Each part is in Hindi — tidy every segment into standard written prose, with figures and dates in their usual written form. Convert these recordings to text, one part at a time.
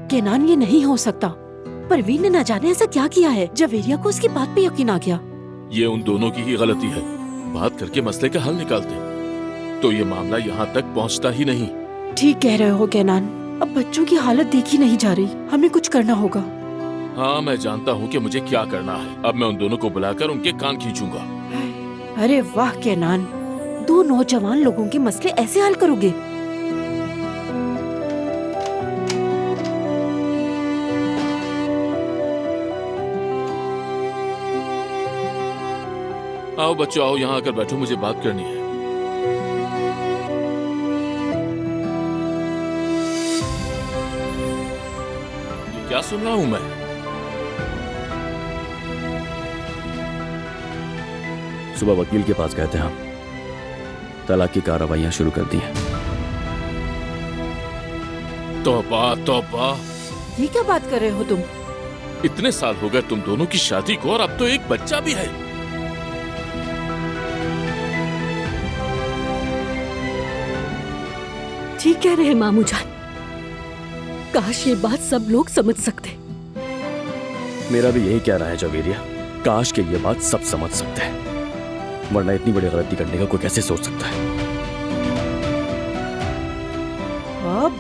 केनान, ये नहीं हो सकता। परवीन ने न जाने ऐसा क्या किया है, जवेरिया को उसकी बात पे यकीन आ गया। ये उन दोनों की ही गलती है। बात करके मसले का हल निकालते तो ये मामला यहाँ तक पहुँचता ही नहीं। ठीक कह रहे हो केनान, अब बच्चों की हालत देखी नहीं जा रही, हमें कुछ करना होगा। हाँ, मैं जानता हूँ कि मुझे क्या करना है। अब मैं उन दोनों को बुलाकर उनके कान खींचूंगा। अरे वाह केनान, 2 नौजवान लोगों के मसले ऐसे हल करोगे? आओ बच्चों, आओ यहाँ आकर बैठो, मुझे बात करनी है। ये क्या सुन रहा हूँ मैं? सुबह वकील के पास गए थे हम, तलाक की कार्रवाइयां शुरू कर दी हैं। तौबा तौबा, ये क्या बात कर रहे हो तुम? इतने साल हो गए तुम दोनों की शादी को और अब तो एक बच्चा भी है। ठीक कह रहे हैं मामू जान, काश ये बात सब लोग समझ सकते। मेरा भी यही कहना है जवेरिया, काश के ये बात सब समझ सकते हैं, वरना इतनी बड़ी गलती करने का कोई कैसे सोच सकता है।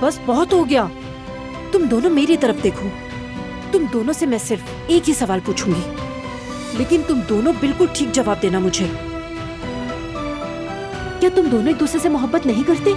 बस बहुत हो गया। तुम दोनों मेरी तरफ देखो। तुम दोनों से मैं सिर्फ एक ही सवाल पूछूंगी, लेकिन तुम दोनों बिल्कुल ठीक जवाब देना मुझे। क्या तुम दोनों एक दूसरे से मोहब्बत नहीं करते?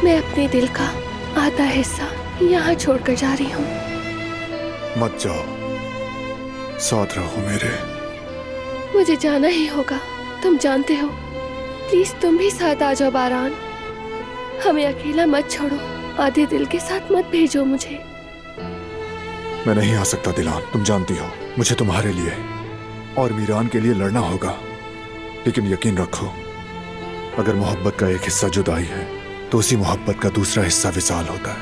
मैं अपने दिल का आधा हिस्सा यहाँ छोड़कर जा रही हूँ। मत जाओ, साथ रहो मेरे। मुझे जाना ही होगा, तुम जानते हो। प्लीज तुम भी साथ आ जाओ बारान। हमें अकेला मत छोड़ो, आधे दिल के साथ मत भेजो मुझे। मैं नहीं आ सकता दिलान, तुम जानती हो मुझे तुम्हारे लिए और मीरान के लिए लड़ना होगा। लेकिन यकीन रखो, अगर मोहब्बत का एक हिस्सा जुदाई है तो उसी मोहब्बत का दूसरा हिस्सा विसाल होता है।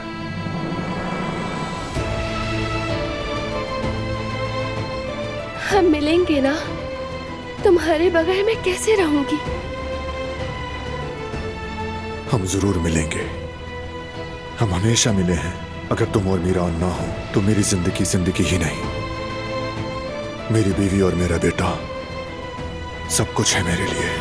हम मिलेंगे ना? तुम्हारे बगैर मैं कैसे रहूंगी? हम जरूर मिलेंगे, हम हमेशा मिले हैं। अगर तुम और मीरान ना हो तो मेरी जिंदगी जिंदगी ही नहीं। मेरी बीवी और मेरा बेटा सब कुछ है मेरे लिए।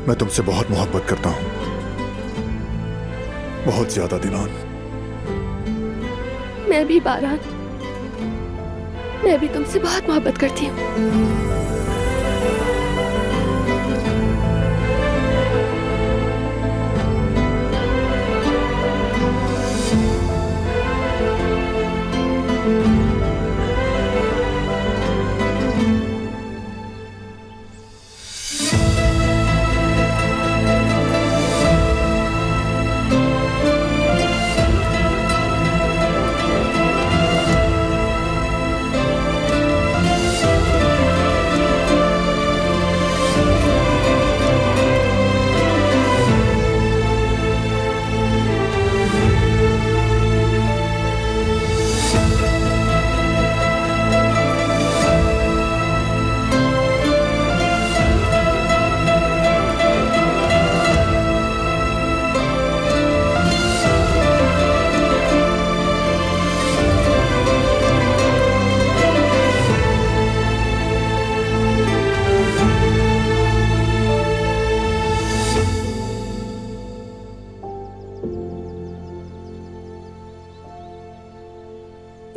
मैं तुमसे बहुत मोहब्बत करता हूं, बहुत ज्यादा दिलान। मैं भी बारान, मैं भी तुमसे बहुत मोहब्बत करती हूँ।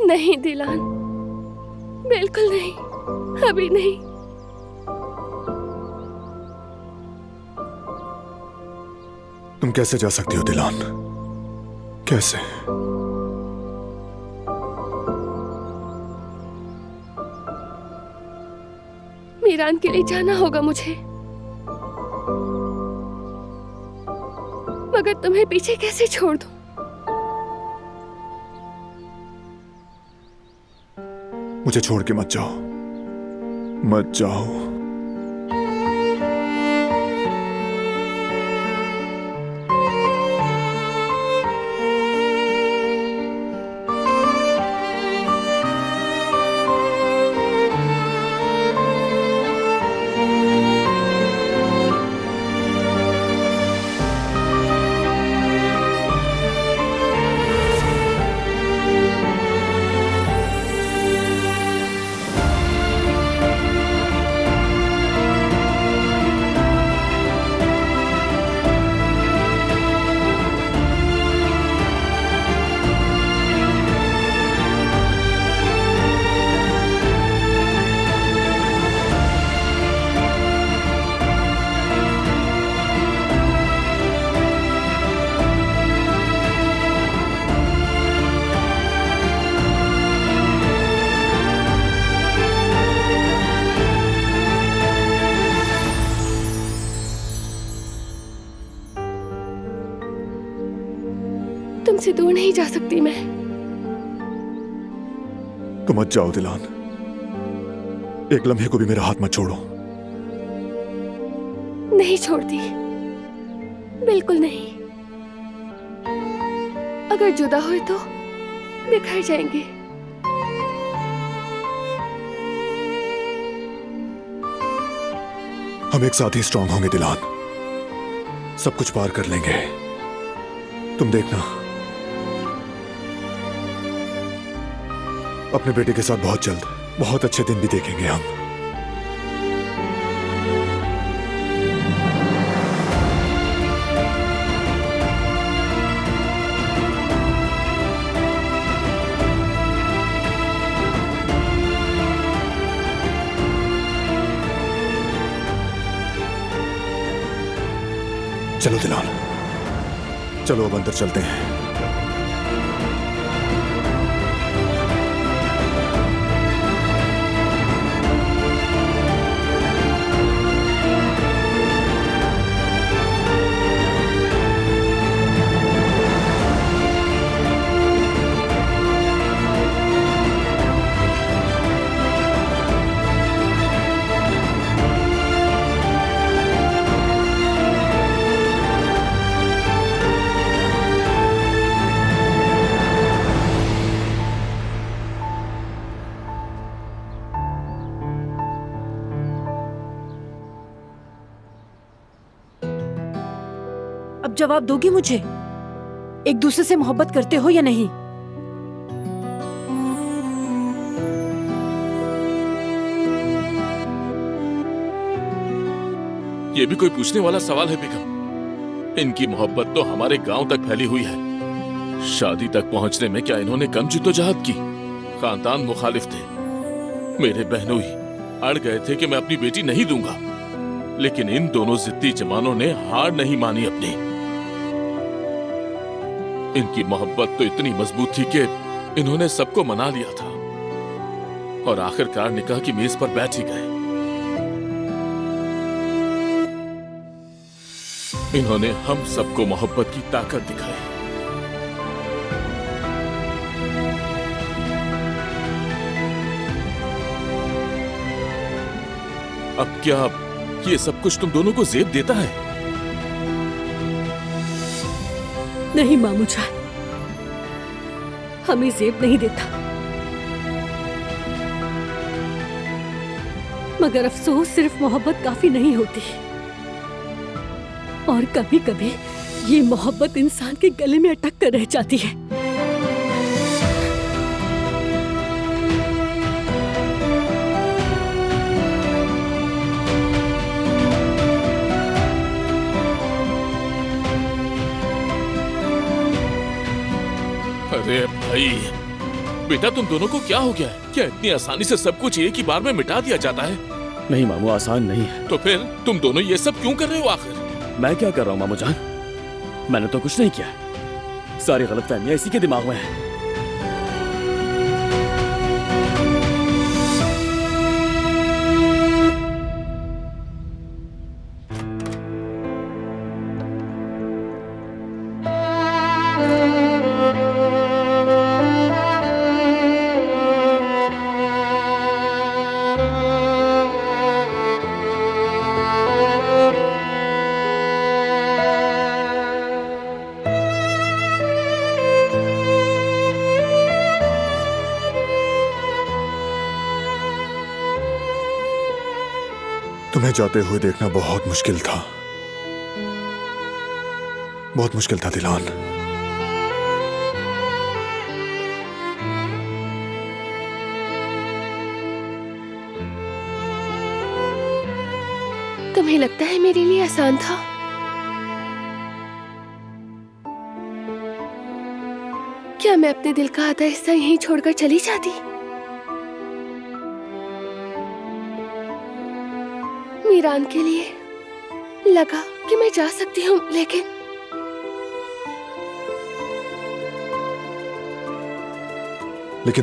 नहीं दिलान, बिल्कुल नहीं, अभी नहीं। तुम कैसे जा सकती हो दिलान? कैसे? मीरान के लिए जाना होगा मुझे, मगर तुम्हें पीछे कैसे छोड़ दूं? मुझे छोड़ के मत जाओ, मत जाओ। नहीं जा सकती मैं। तुम मत जाओ दिलान, एक लम्हे को भी मेरा हाथ मत छोड़ो। नहीं छोड़ती, बिल्कुल नहीं। अगर जुदा हुए तो बिखर जाएंगे। हम एक साथ ही स्ट्रांग होंगे दिलान, सब कुछ पार कर लेंगे, तुम देखना। अपने बेटे के साथ बहुत जल्द बहुत अच्छे दिन भी देखेंगे हम। चलो दिलान, चलो अब अंदर चलते हैं। अब जवाब दोगी मुझे, एक दूसरे से मोहब्बत करते हो या नहीं? ये भी कोई पूछने वाला सवाल है बेगम? इनकी मोहब्बत तो हमारे गांव तक फैली हुई है। शादी तक पहुंचने में क्या इन्होंने कम जिद्दोजहद की? खानदान मुखालिफ थे, मेरे बहनोई अड़ गए थे कि मैं अपनी बेटी नहीं दूंगा, लेकिन इन दोनों जिद्दी जवानों ने हार नहीं मानी अपनी। इनकी मोहब्बत तो इतनी मजबूत थी कि इन्होंने सबको मना लिया था और आखिरकार निकाह की मेज पर बैठ ही गए। इन्होंने हम सबको मोहब्बत की ताकत दिखाई। अब क्या ये सब कुछ तुम दोनों को ज़ेब देता है? नहीं मामू जान, हमें ज़ेब नहीं देता, मगर अफसोस सिर्फ मोहब्बत काफी नहीं होती, और कभी कभी ये मोहब्बत इंसान के गले में अटक कर रह जाती है। अरे भाई, बेटा तुम दोनों को क्या हो गया है? क्या इतनी आसानी से सब कुछ एक ही बार में मिटा दिया जाता है? नहीं मामू, आसान नहीं है। तो फिर तुम दोनों ये सब क्यों कर रहे हो आखिर? मैं क्या कर रहा हूँ मामू जान? मैंने तो कुछ नहीं किया, सारी गलतफहमियां इसी के दिमाग में है। तुम्हें जाते हुए देखना बहुत मुश्किल था, बहुत मुश्किल था दिलान। तुम्हें लगता है मेरे लिए आसान था? क्या मैं अपने दिल का आधा हिस्सा यहीं छोड़कर चली जाती? मीरान के लिए लगा कि मैं जा सकती हूँ, लेकिन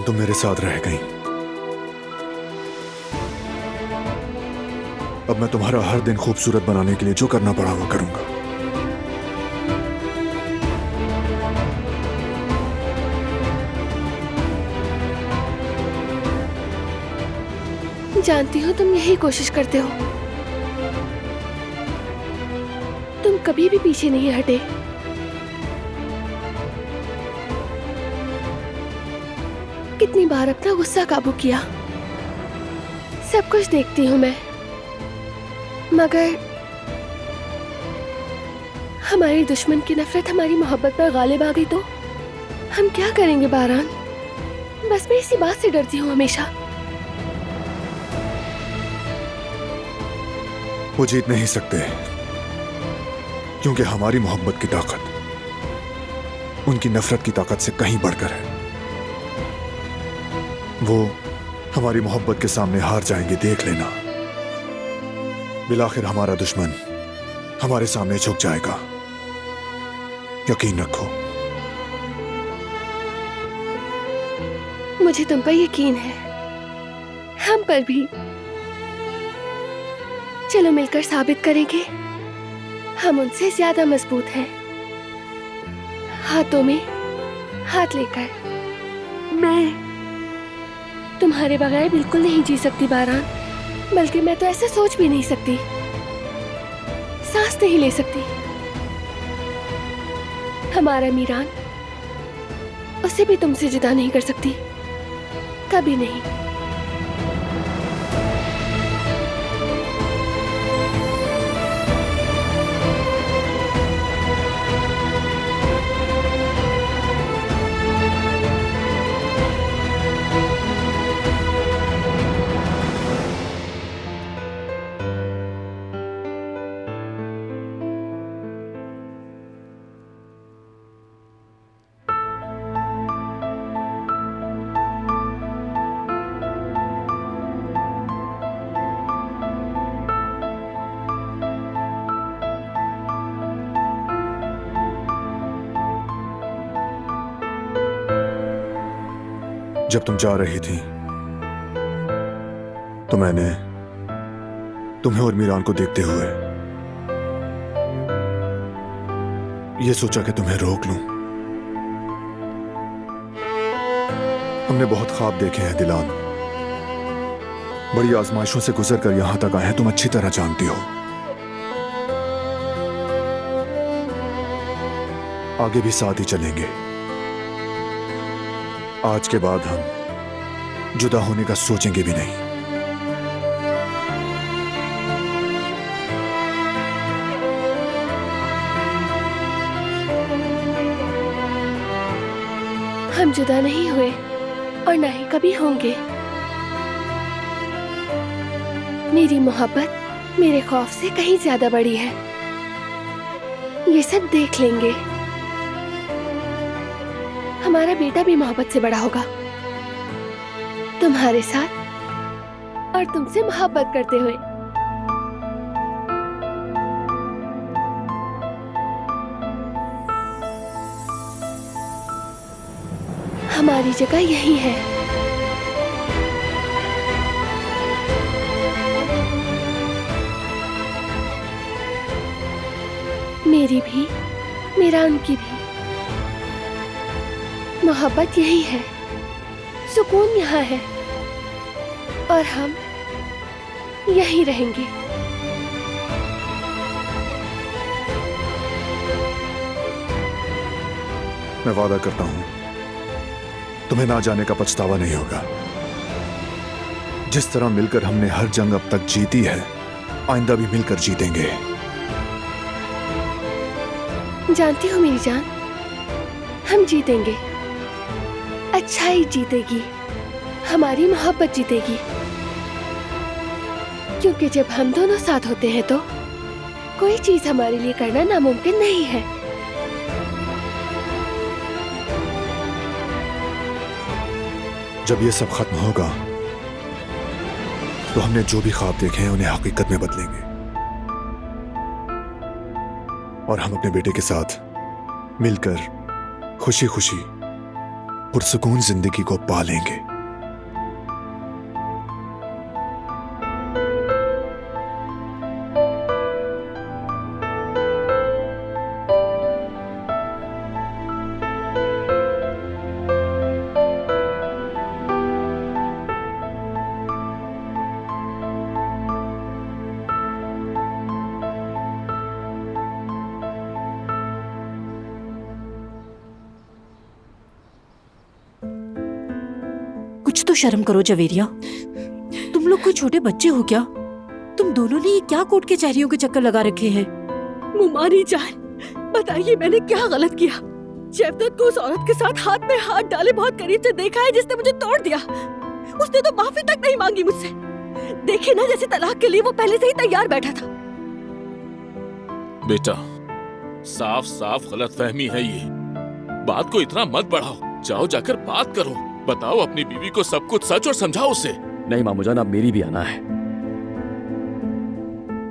तुम मेरे साथ रह गई। अब मैं तुम्हारा हर दिन खूबसूरत बनाने के लिए जो करना पड़ा वो करूंगा। जानती हूँ तुम यही कोशिश करते हो। तुम कभी भी पीछे नहीं हटे। कितनी बार अपना गुस्सा काबू किया, सब कुछ देखती हूँ मैं, मगर हमारी दुश्मन की नफरत हमारी मोहब्बत पर गालिब आ गई तो हम क्या करेंगे बारान? बस मैं इसी बात से डरती हूँ हमेशा। वो जीत नहीं सकते, क्योंकि हमारी मोहब्बत की ताकत उनकी नफरत की ताकत से कहीं बढ़कर है। वो हमारी मोहब्बत के सामने हार जाएंगे, देख लेना। बिलाखिर हमारा दुश्मन हमारे सामने झुक जाएगा, यकीन रखो। मुझे तुम पर यकीन है, हम पर भी। चलो मिलकर साबित करेंगे हम उनसे ज्यादा मजबूत हैं। हाथों में हाथ लेकर। मैं तुम्हारे बगैर बिल्कुल नहीं जी सकती बारान, बल्कि मैं तो ऐसे सोच भी नहीं सकती, सांस नहीं ले सकती। हमारा मीरान, उसे भी तुमसे जुदा नहीं कर सकती, कभी नहीं। जब तुम जा रही थी तो मैंने तुम्हें और मीरान को देखते हुए यह सोचा कि तुम्हें रोक लूं। हमने बहुत ख्वाब देखे हैं दिलान, बड़ी आजमाइशों से गुजरकर यहां तक आए हैं, तुम अच्छी तरह जानती हो। आगे भी साथ ही चलेंगे। आज के बाद हम जुदा होने का सोचेंगे भी नहीं। हम जुदा नहीं हुए और ना ही कभी होंगे। मेरी मोहब्बत मेरे खौफ से कहीं ज्यादा बड़ी है, ये सब देख लेंगे। हमारा बेटा भी मोहब्बत से बड़ा होगा, तुम्हारे साथ और तुमसे मोहब्बत करते हुए। हमारी जगह यही है। मेरी भी, मीरान की भी। मोहब्बत यही है, सुकून यहाँ है, और हम यहीं रहेंगे। मैं वादा करता हूं तुम्हें ना जाने का पछतावा नहीं होगा। जिस तरह मिलकर हमने हर जंग अब तक जीती है, आइंदा भी मिलकर जीतेंगे। जानती हो मेरी जान, हम जीतेंगे। अच्छाई जीतेगी, हमारी मोहब्बत जीतेगी। क्योंकि जब हम दोनों साथ होते हैं तो कोई चीज हमारे लिए करना नामुमकिन नहीं है। जब ये सब खत्म होगा तो हमने जो भी ख्वाब देखे हैं उन्हें हकीकत में बदलेंगे, और हम अपने बेटे के साथ मिलकर खुशी खुशी पुरसुकून जिंदगी को पालेंगे। तो शर्म करो जवेरिया। तुम लोग कोई छोटे बच्चे हो क्या? तुम दोनों ने ये क्या कोर्ट के कचहरियों के चक्कर लगा रखे हैं? मुमानी जान, बताइए मैंने क्या गलत किया? जयवदत्त को उस औरत के साथ हाथ में हाथ डाले बहुत करीब से देखा है जिसने मुझे तोड़ दिया। उसने तो माफी तक नहीं मांगी मुझसे। देखे ना, जैसे तलाक के लिए वो पहले से ही तैयार बैठा था। बेटा, साफ साफ गलतफहमी है ये। बात को इतना मत बढ़ाओ, जाओ जाकर बात करो, बताओ अपनी बीवी को सब कुछ सच और समझाओ उसे। नहीं मामू जान, अब मेरी भी आना है।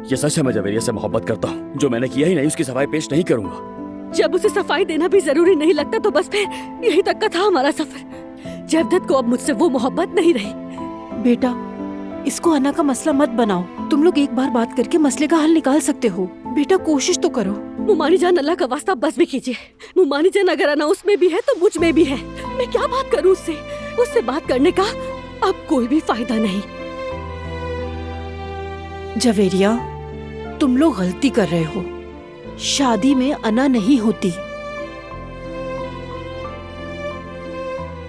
ये सच है, मैं जवेरिया से मोहब्बत करता हूँ। जो मैंने किया ही नहीं उसकी सफाई पेश नहीं करूंगा। जब उसे सफाई देना भी जरूरी नहीं लगता तो बस फिर यहीं तक का था हमारा सफर। जयवदत्त को अब मुझसे वो मोहब्बत नहीं रही। बेटा, इसको अना का मसला मत बनाओ। तुम लोग एक बार बात करके मसले का हल निकाल सकते हो। बेटा कोशिश तो करो। मुमानी जान, अल्लाह का वास्ता बस भी कीजिए। मुमानी जान, अगर अना उसमें भी है तो मुझ में भी है। मैं क्या बात करूं उससे? उससे बात करने का अब कोई भी फायदा नहीं। जवेरिया, तुम लोग गलती कर रहे हो। शादी में अना नहीं होती।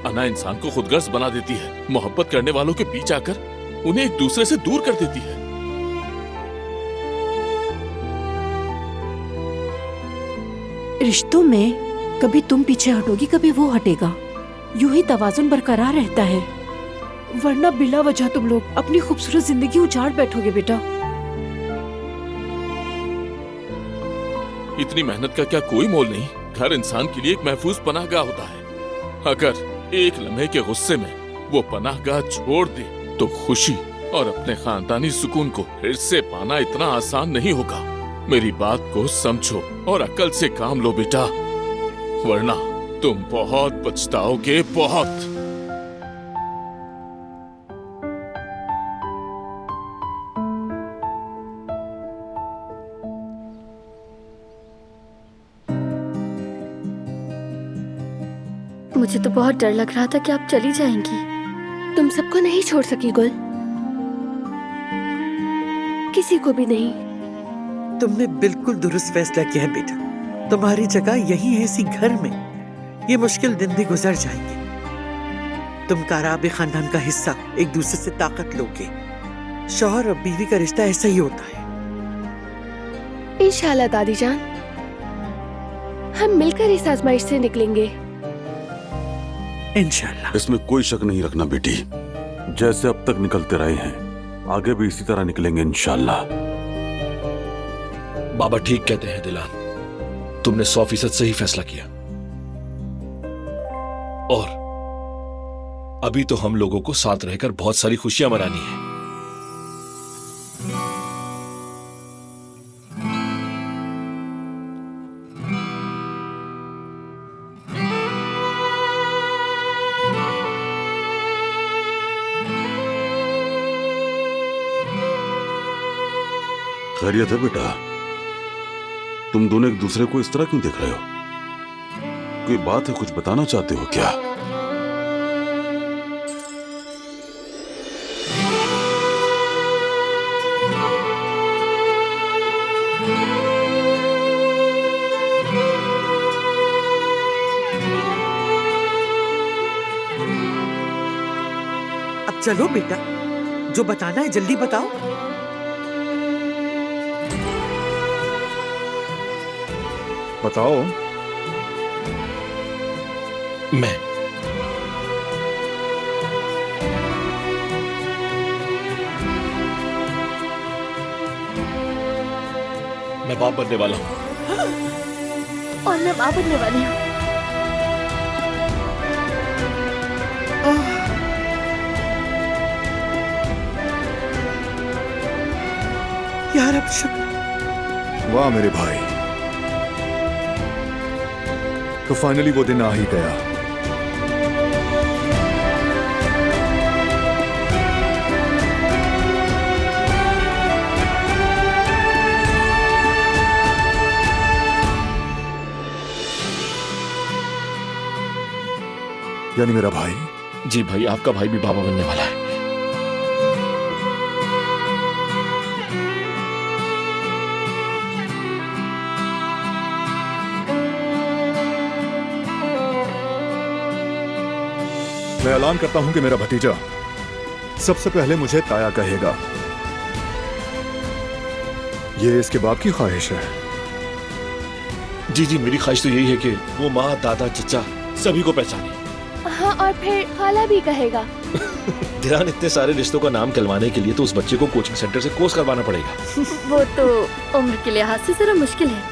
अना इंसान को खुदगर्ज बना देती है, मोहब्बत करने वालों के बीच आकर उन्हें एक दूसरे से दूर कर देती है। रिश्तों में कभी तुम पीछे हटोगी, कभी वो हटेगा। यूं ही तवाजुन बरकरार रहता है, वरना बिला वजह तुम लोग अपनी खूबसूरत जिंदगी उजाड़ बैठोगे। बेटा, इतनी मेहनत का क्या कोई मोल नहीं? घर इंसान के लिए एक महफूज पनाहगाह होता है। अगर एक लम्हे के गुस्से में वो पनाहगाह छोड़ दे तो खुशी और अपने खानदानी सुकून को फिर से पाना इतना आसान नहीं होगा। मेरी बात को समझो और अक्ल से काम लो बेटा, वरना तुम बहुत पछताओगे, बहुत। मुझे तो बहुत डर लग रहा था कि आप चली जाएंगी। तुम सबको नहीं छोड़ सकी गुल, किसी को भी नहीं। तुमने बिल्कुल दुरुस्त फैसला किया है बेटा। तुम्हारी जगह यही है, इसी घर में। ये मुश्किल दिन भी गुजर जाएंगे। तुम काराबे खानदान का हिस्सा, एक दूसरे से ताकत लोगे। शौहर और बीवी का रिश्ता ऐसा ही होता है। इंशाल्लाह दादी जान, हम मिलकर इस आजमाइश से निकलेंगे। इंशाल्लाह। इसमें कोई शक नहीं रखना बेटी, जैसे अब तक निकलते रहे हैं आगे भी इसी तरह निकलेंगे इंशाल्लाह। बाबा ठीक कहते हैं दिलान, तुमने 100% सही फैसला किया। और अभी तो हम लोगों को साथ रहकर बहुत सारी खुशियां मनानी है। खैरियत है बेटा? तुम दोनों एक दूसरे को इस तरह क्यों देख रहे हो? कोई बात है, कुछ बताना चाहते हो क्या? अब चलो बेटा, जो बताना है जल्दी बताओ। बताओ। मैं बाप बनने वाला हूं। और मैं मां बनने वाली हूँ। यार अब शुक्र। वाह मेरे भाई, तो फाइनली वो दिन आ ही गया। यानी मेरा भाई? जी भाई, आपका भाई भी बाबा बनने वाला है। मैं ऐलान करता हूं कि मेरा भतीजा सबसे पहले मुझे ताया कहेगा। ये इसके बाप की ख्वाहिश है। जी जी, मेरी ख्वाहिश तो यही है कि वो माँ, दादा, चचा सभी को पहचाने। हाँ, और फिर खाला भी कहेगा। ध्यान, इतने सारे रिश्तों का नाम कहलवाने के लिए तो उस बच्चे को कोचिंग सेंटर से कोर्स करवाना पड़ेगा। वो तो उम्र के लिहाज से जरा मुश्किल है।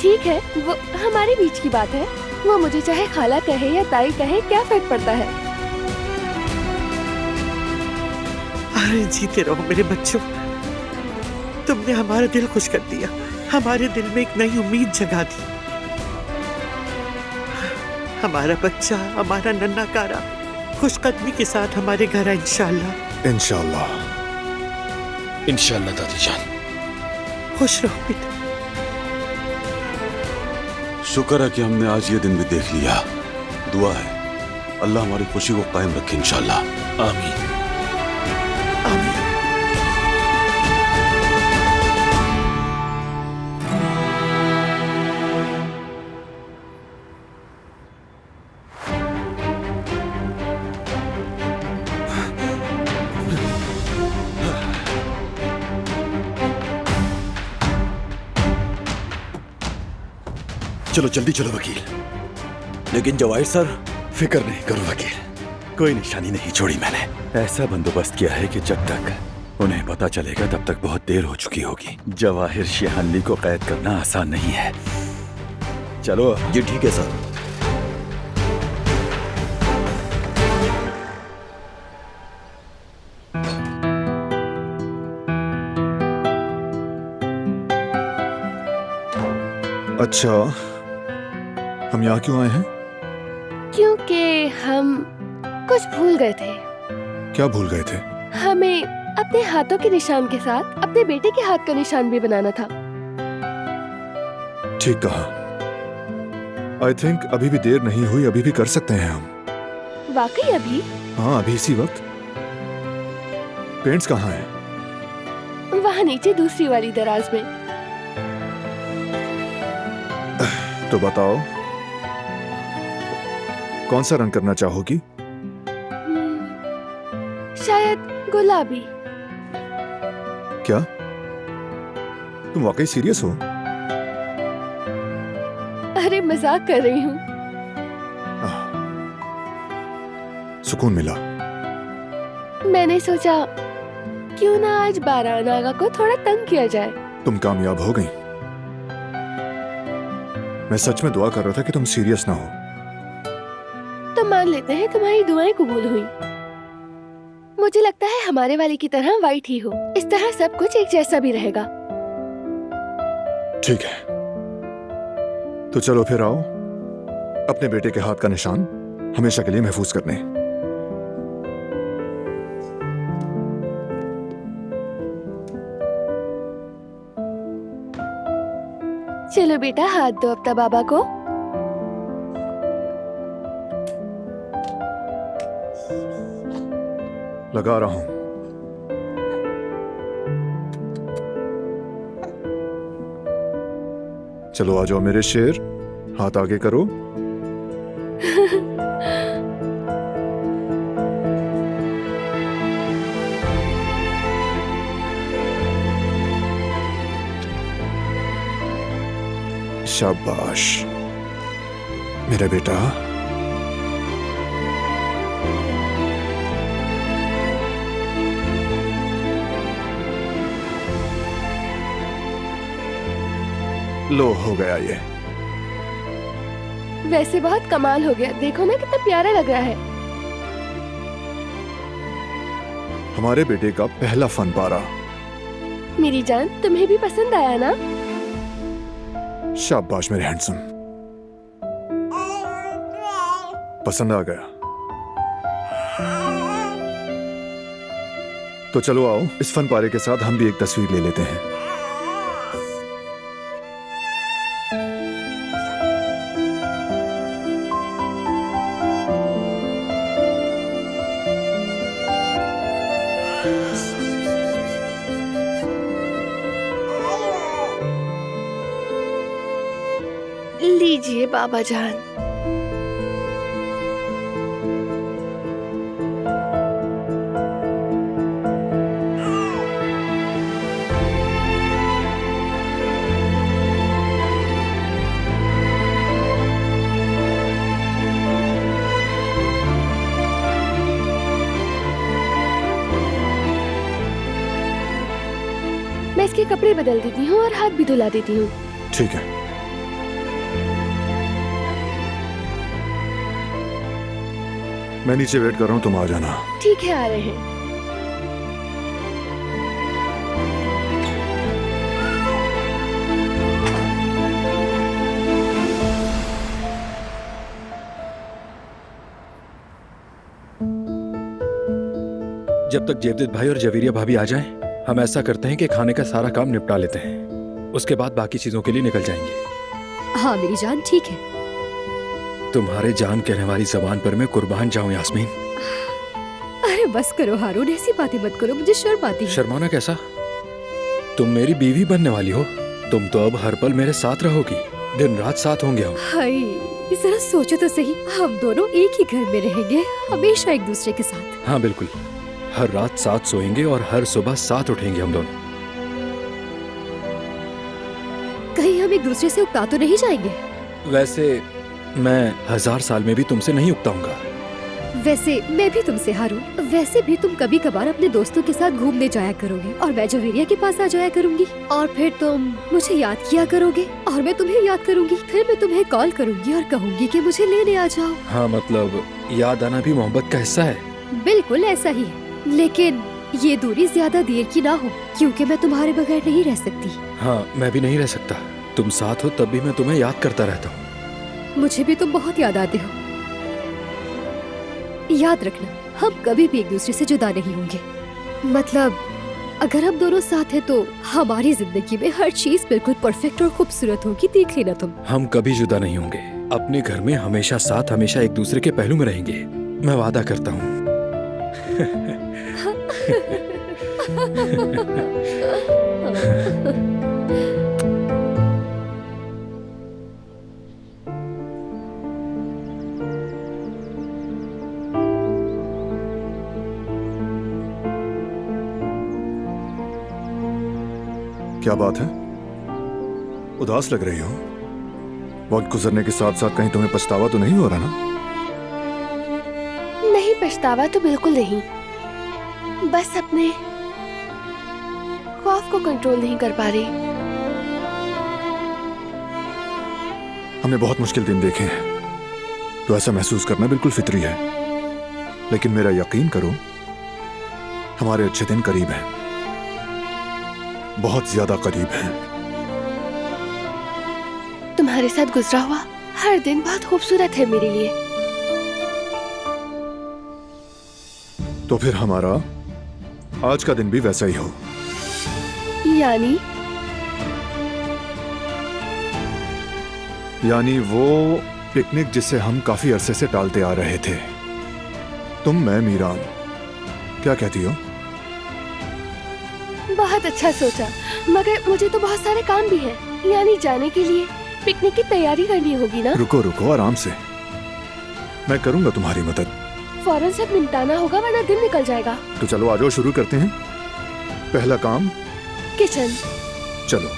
ठीक है, वो हमारे बीच की बात है। वो मुझे चाहे खाला कहे या ताई कहे, क्या फर्क पड़ता है। अरे जीते रहो मेरे बच्चों, तुमने हमारा दिल खुश कर दिया, हमारे दिल में एक नई उम्मीद जगा दी। हमारा बच्चा, हमारा नन्हा कारा खुशकदमी के साथ हमारे घर आए इंशाल्लाह। इंशाल्लाह। इंशाल्लाह दादी जान। खुश रहो बेटा। शुक्र है कि हमने आज ये दिन भी देख लिया। दुआ है अल्लाह हमारी खुशी को कायम रखे इंशाल्लाह। आमीन। आमीन। चलो जल्दी चलो वकील। लेकिन जवाहिर सर, फिक्र नहीं करो वकील, कोई निशानी नहीं छोड़ी मैंने। ऐसा बंदोबस्त किया है कि जब तक उन्हें पता चलेगा तब तक बहुत देर हो चुकी होगी। जवाहिर शिहानी को कैद करना आसान नहीं है। चलो। जी ठीक है सर। अच्छा, हम यहाँ क्यों आए हैं? क्योंकि हम कुछ भूल गए थे। क्या भूल गए थे? हमें अपने हाथों के निशान के साथ अपने बेटे के हाथ का निशान भी बनाना था। ठीक कहा। आई थिंक अभी भी देर नहीं हुई, अभी भी कर सकते हैं हम। वाकई अभी? हाँ, अभी इसी वक्त। पेंट्स कहाँ हैं? वहाँ नीचे दूसरी वाली दराज में। तो बताओ, कौन सा रंग करना चाहोगी? शायद गुलाबी। क्या तुम वाकई सीरियस हो? अरे मजाक कर रही हूँ। सुकून मिला। मैंने सोचा क्यों ना आज बारान आगा को थोड़ा तंग किया जाए। तुम कामयाब हो गई। मैं सच में दुआ कर रहा था कि तुम सीरियस ना हो। तो मान लेते हैं तुम्हारी दुआएं कबूल हुई। मुझे लगता है हमारे वाले की तरह वाइट ही हो, इस तरह सब कुछ एक जैसा भी रहेगा। ठीक है, तो चलो फिर आओ अपने बेटे के हाथ का निशान हमेशा के लिए महफूज करने। चलो बेटा, हाथ दो अपना बाबा को। लगा रहा हूं। चलो आ जाओ मेरे शेर, हाथ आगे करो। शाबाश मेरा बेटा। लो, हो गया ये। वैसे बहुत कमाल हो गया, देखो ना कितना प्यारा लग रहा है। हमारे बेटे का पहला फन पारा। मेरी जान, तुम्हें भी पसंद आया ना? शाबाश मेरे हैंडसम, पसंद आ गया। तो चलो आओ, इस फन पारे के साथ हम भी एक तस्वीर ले लेते हैं। लीजिए बाबा जान। इसके कपड़े बदल देती हूँ और हाथ भी धुला देती हूँ। ठीक है। मैं नीचे वेट कर रहा हूँ, तुम आ जाना। ठीक है, आ रहे हैं। जब तक जेवदत भाई और जवीरिया भाभी आ जाएं, हम ऐसा करते हैं कि खाने का सारा काम निपटा लेते हैं। उसके बाद बाकी चीजों के लिए निकल जाएंगे। हाँ मेरी जान, ठीक है। तुम्हारे जान कहने वाली जबान पर मैं कुर्बान जाऊं यास्मीन। अरे बस करो हारून, ऐसी बातें मत करो, मुझे शर्म आती है। शर्माना कैसा? तुम मेरी बीवी बनने वाली हो। तुम तो अब हर पल मेरे साथ रहोगी, दिन रात साथ होंगे हम। हाय, जरा सोचो तो सही, हम दोनों एक ही घर में रहेंगे, हमेशा एक दूसरे के साथ। हाँ बिल्कुल, हर रात साथ सोएंगे और हर सुबह साथ उठेंगे हम दोनों। कहीं हम एक दूसरे से उकता तो नहीं जाएंगे? वैसे मैं 1000 साल में भी तुमसे नहीं उकताऊंगा। वैसे मैं भी तुमसे हारून, वैसे भी तुम कभी कभार अपने दोस्तों के साथ घूमने जाया करोगे और मैं जवेरिया के पास आ जाया करूंगी, और फिर तुम मुझे याद किया करोगे और मैं तुम्हें याद करूंगी। फिर मैं तुम्हें कॉल करूंगी और कहूंगी कि मुझे लेने आ जाओ। हाँ मतलब याद आना भी मोहब्बत का हिस्सा है। बिल्कुल ऐसा ही है, लेकिन ये दूरी ज्यादा देर की ना हो, क्योंकि मैं तुम्हारे बगैर नहीं रह सकती। हाँ मैं भी नहीं रह सकता, तुम साथ हो तब भी मैं तुम्हें याद करता रहता हूँ। मुझे भी तुम बहुत याद आते हो। याद रखना, हम कभी भी एक दूसरे से जुदा नहीं होंगे। मतलब अगर हम दोनों साथ हैं तो हमारी जिंदगी में हर चीज बिल्कुल परफेक्ट और खूबसूरत होगी, देख लेना तुम। हम कभी जुदा नहीं होंगे, अपने घर में हमेशा साथ, हमेशा एक दूसरे के पहलू में रहेंगे, मैं वादा करता हूँ। क्या बात है, उदास लग रही हो? वक्त गुजरने के साथ साथ कहीं तुम्हें पछतावा तो नहीं हो रहा ना? नहीं, पछतावा तो बिल्कुल नहीं, बस अपने खौफ को कंट्रोल नहीं कर पा रही। हमने बहुत मुश्किल दिन देखे हैं, तो ऐसा महसूस करना बिल्कुल फितरी है। लेकिन मेरा यकीन करो, हमारे अच्छे दिन करीब हैं, बहुत ज्यादा करीब हैं। तुम्हारे साथ गुजरा हुआ हर दिन बहुत खूबसूरत है मेरे लिए। तो फिर हमारा आज का दिन भी वैसा ही हो। यानी वो पिकनिक जिसे हम काफी अरसे से टालते आ रहे थे। तुम, मैं, मीरान, क्या कहती हो? बहुत अच्छा सोचा, मगर मुझे तो बहुत सारे काम भी हैं। यानी जाने के लिए पिकनिक की तैयारी करनी होगी ना। रुको रुको, आराम से, मैं करूंगा तुम्हारी मदद। फौरन सब निपटाना होगा वरना दिन निकल जाएगा। तो चलो आ जाओ, शुरू करते हैं। पहला काम किचन। चलो।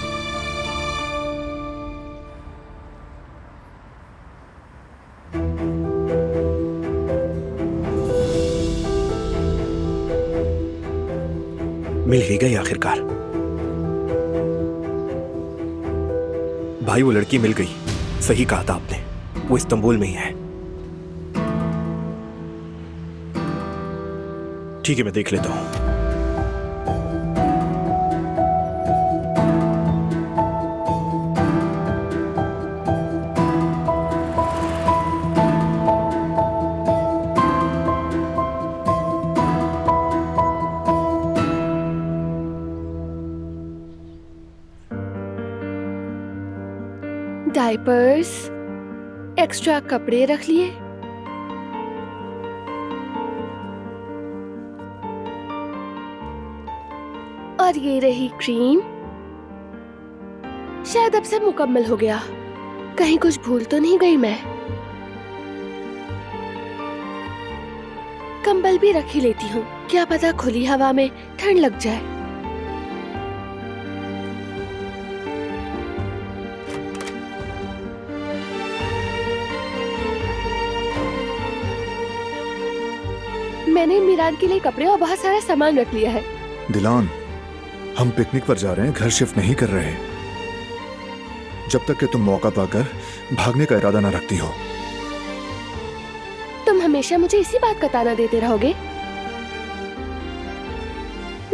मिल ही गई आखिरकार। भाई वो लड़की मिल गई, सही कहा था आपने, वो इस्तांबुल में ही है। ठीक है, मैं देख लेता हूं। डायपर्स, एक्स्ट्रा कपड़े रख लिए। और ये रही क्रीम। शायद अब सब मुकम्मल हो गया। कहीं कुछ भूल तो नहीं गई मैं? कंबल भी रख ही लेती हूँ, क्या पता खुली हवा में ठंड लग जाए। मैंने मीरान के लिए कपड़े और बहुत सारा सामान रख लिया है। दिलान, हम पिकनिक पर जा रहे हैं, घर शिफ्ट नहीं कर रहे। जब तक कि तुम मौका पाकर भागने का इरादा न रखती हो। तुम हमेशा मुझे इसी बात का ताना देते रहोगे?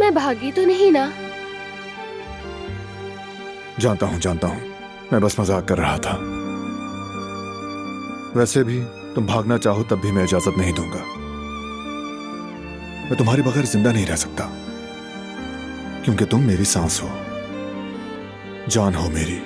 मैं भागी तो नहीं ना? जानता हूं, मैं बस मजाक कर रहा था। वैसे भी तुम भागना चाहो तब भी मैं इजाजत नहीं दूंगा। मैं तुम्हारे बगैर जिंदा नहीं रह सकता, क्योंकि तुम मेरी सांस हो, जान हो मेरी।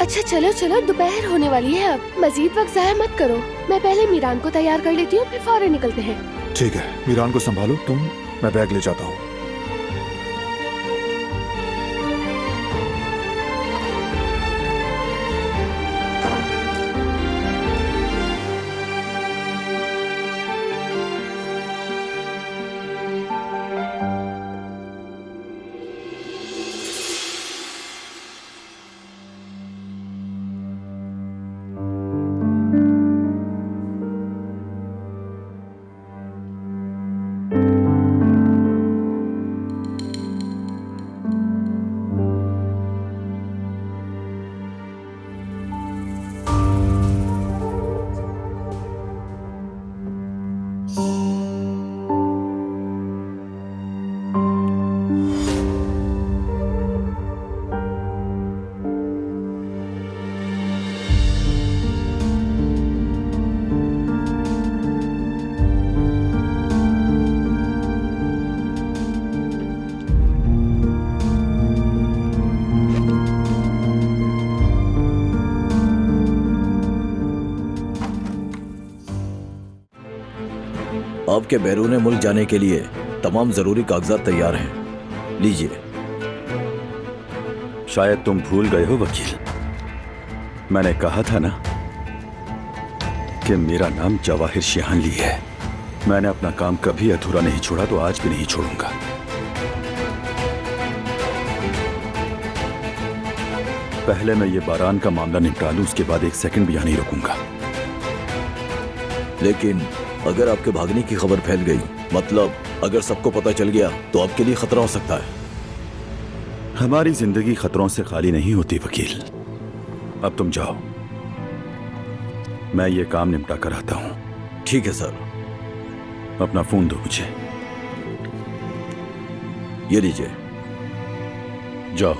अच्छा चलो चलो, दोपहर होने वाली है, अब मजीद वक्त जाया मत करो। मैं पहले मीरान को तैयार कर लेती हूँ, फिर फौरन निकलते हैं। ठीक है, मीरान को संभालो तुम, मैं बैग ले जाता हूँ। आपके बैरून मुल्क जाने के लिए तमाम जरूरी कागजात तैयार हैं, लीजिए। शायद तुम भूल गए हो वकील, मैंने कहा था ना कि मेरा नाम जवाहिर शिहानली है। मैंने अपना काम कभी अधूरा नहीं छोड़ा, तो आज भी नहीं छोड़ूंगा। पहले मैं ये बारान का मामला निपटा लूं, उसके बाद एक सेकंड भी यहां नहीं रुकूंगा। लेकिन अगर आपके भागने की खबर फैल गई, मतलब अगर सबको पता चल गया, तो आपके लिए खतरा हो सकता है। हमारी जिंदगी खतरों से खाली नहीं होती वकील। अब तुम जाओ, मैं ये काम निपटा कर आता हूं। ठीक है सर। अपना फोन दो मुझे। ये लीजिए, जाओ।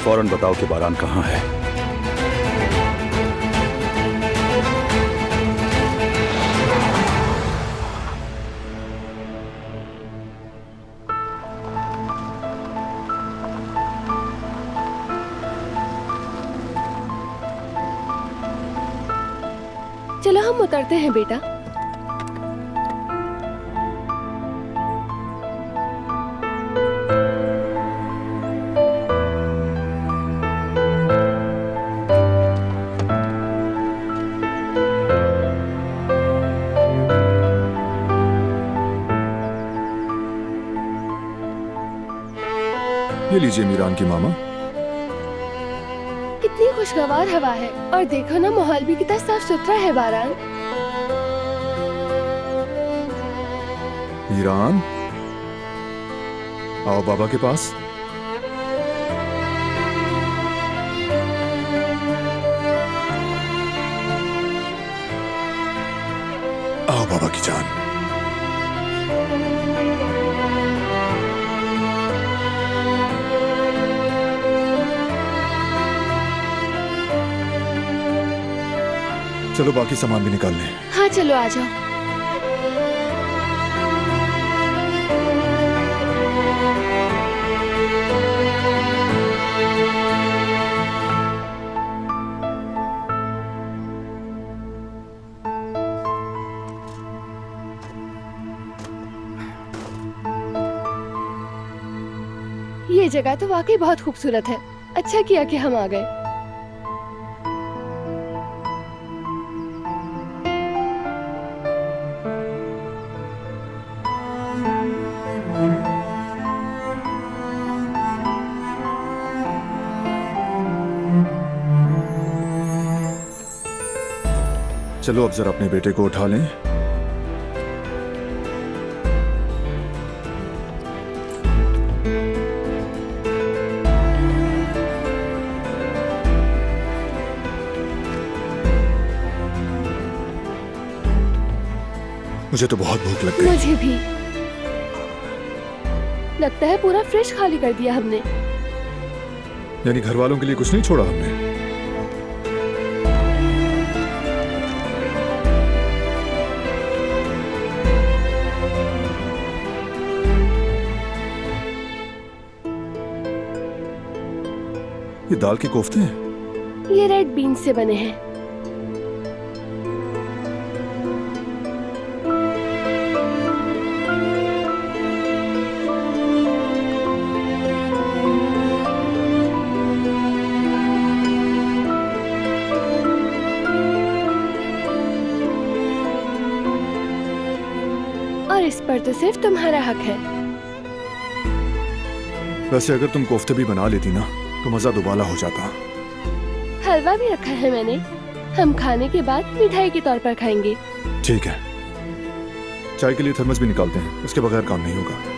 फौरन बताओ कि बारान कहाँ है। चलो हम उतरते हैं बेटा। ये लीजिए मीरान की मामा। कितनी खुशगवार हवा है, और देखो ना माहौल भी कितना साफ सुथरा है बारान। मीरान, आओ बाबा के पास। आओ बाबा की जान। चलो बाकी सामान भी निकाल लें। हाँ चलो आ जाओ। ये जगह तो वाकई बहुत खूबसूरत है। अच्छा किया कि हम आ गए। चलो अब जरा अपने बेटे को उठा लें। मुझे तो बहुत भूख लग गई। मुझे भी लगता है पूरा फ्रिज खाली कर दिया हमने। यानी घर वालों के लिए कुछ नहीं छोड़ा हमने। ये दाल के कोफ्ते हैं? ये रेड बीन से बने हैं। और इस पर तो सिर्फ तुम्हारा हक है। वैसे अगर तुम कोफ्ते भी बना लेती ना तो मजा दुबाला हो जाता। हलवा भी रखा है मैंने। हम खाने के बाद मिठाई के तौर पर खाएंगे। ठीक है। चाय के लिए थर्मस भी निकालते हैं, उसके बगैर काम नहीं होगा।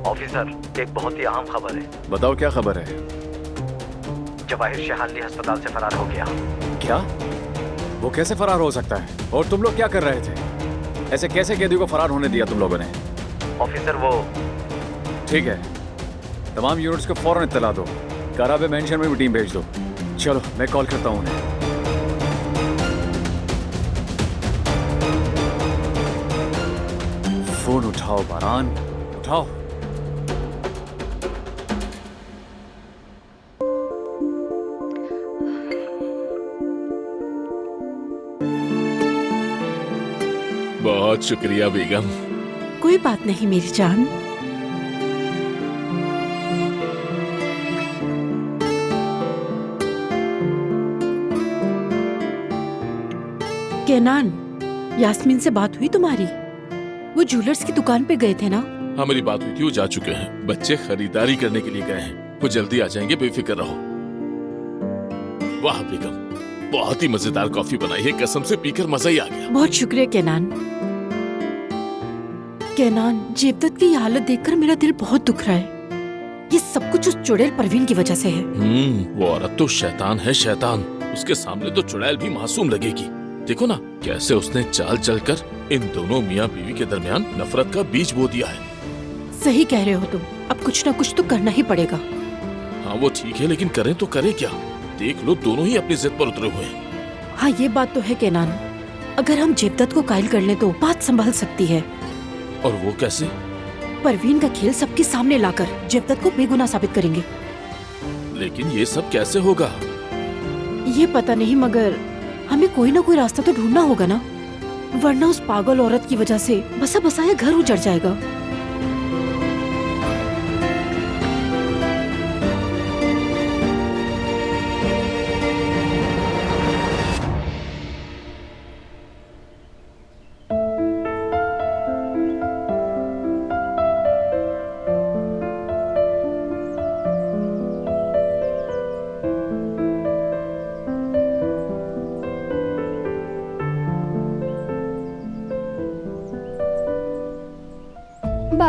ऑफिसर, एक बहुत ही अहम खबर है। बताओ क्या खबर है? जवाहिर शहानली अस्पताल से फरार हो गया। क्या? वो कैसे फरार हो सकता है? और तुम लोग क्या कर रहे थे? ऐसे कैसे कैदी को फरार होने दिया तुम लोगों ने? ऑफिसर वो ठीक है, तमाम यूनिट्स को फौरन इत्तला दो। कराबे मेंशन में भी टीम भेज दो। चलो मैं कॉल करता हूँ उन्हें। फोन उठाओ बारान, उठाओ। बहुत शुक्रिया बेगम। कोई बात नहीं मेरी जान। केनान, यास्मीन से बात हुई तुम्हारी? वो ज्वेलर्स की दुकान पे गए थे ना? हमारी बात हुई थी, वो जा चुके हैं। बच्चे खरीदारी करने के लिए गए हैं, वो जल्दी आ जाएंगे, बेफिक्र रहो। वाह बेगम, बहुत ही मजेदार कॉफी बनाई है, कसम से पीकर मजा ही आ गया। बहुत शुक्रिया केनान। केनान, जेवदत की ये हालत देखकर मेरा दिल बहुत दुख रहा है। ये सब कुछ उस चुड़ैल परवीन की वजह से है। वो औरत तो शैतान है, शैतान। उसके सामने तो चुड़ैल भी मासूम लगेगी। देखो ना कैसे उसने चाल चलकर इन दोनों मियाँ बीवी के दरमियान नफरत का बीज बो दिया है। सही कह रहे हो तुम, अब कुछ ना कुछ तो करना ही पड़ेगा। हाँ वो ठीक है, लेकिन करें तो करें क्या? देख लो दोनों ही अपनी जिद पर उतरे हुए हैं। हाँ ये बात तो है केनान, अगर हम जेवदत को कायल कर लें तो बात संभल सकती है। और वो कैसे? परवीन का खेल सबके सामने लाकर जेवदत को बेगुनाह साबित करेंगे। लेकिन ये सब कैसे होगा? ये पता नहीं, मगर हमें कोई ना कोई रास्ता तो ढूंढना होगा ना, वरना उस पागल औरत की वजह से बसा बसाया घर उजड़ जाएगा।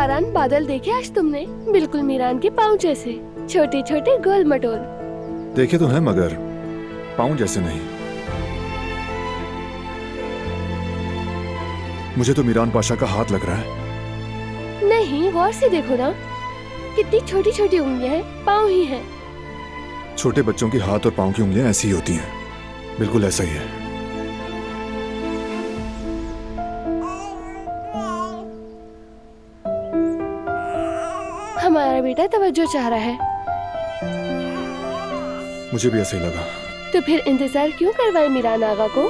बारान, बादल देखे आज तुमने? बिल्कुल मीरान के पाँव जैसे, छोटे छोटे गोल मटोल। देखे तो है मगर पाँव जैसे नहीं। मुझे तो मीरान पाशा का हाथ लग रहा है। नहीं, गौर से देखो ना, कितनी छोटी छोटी उंगलियां हैं, पाँव ही हैं। छोटे बच्चों के हाथ और पाँव की उंगलियां ऐसी ही होती हैं। बिल्कुल ऐसा ही है। हमारा बेटा तवज्जो चाह रहा है। मुझे भी ऐसा ही लगा। तो फिर इंतजार क्यों करवाए मीरान आगा को?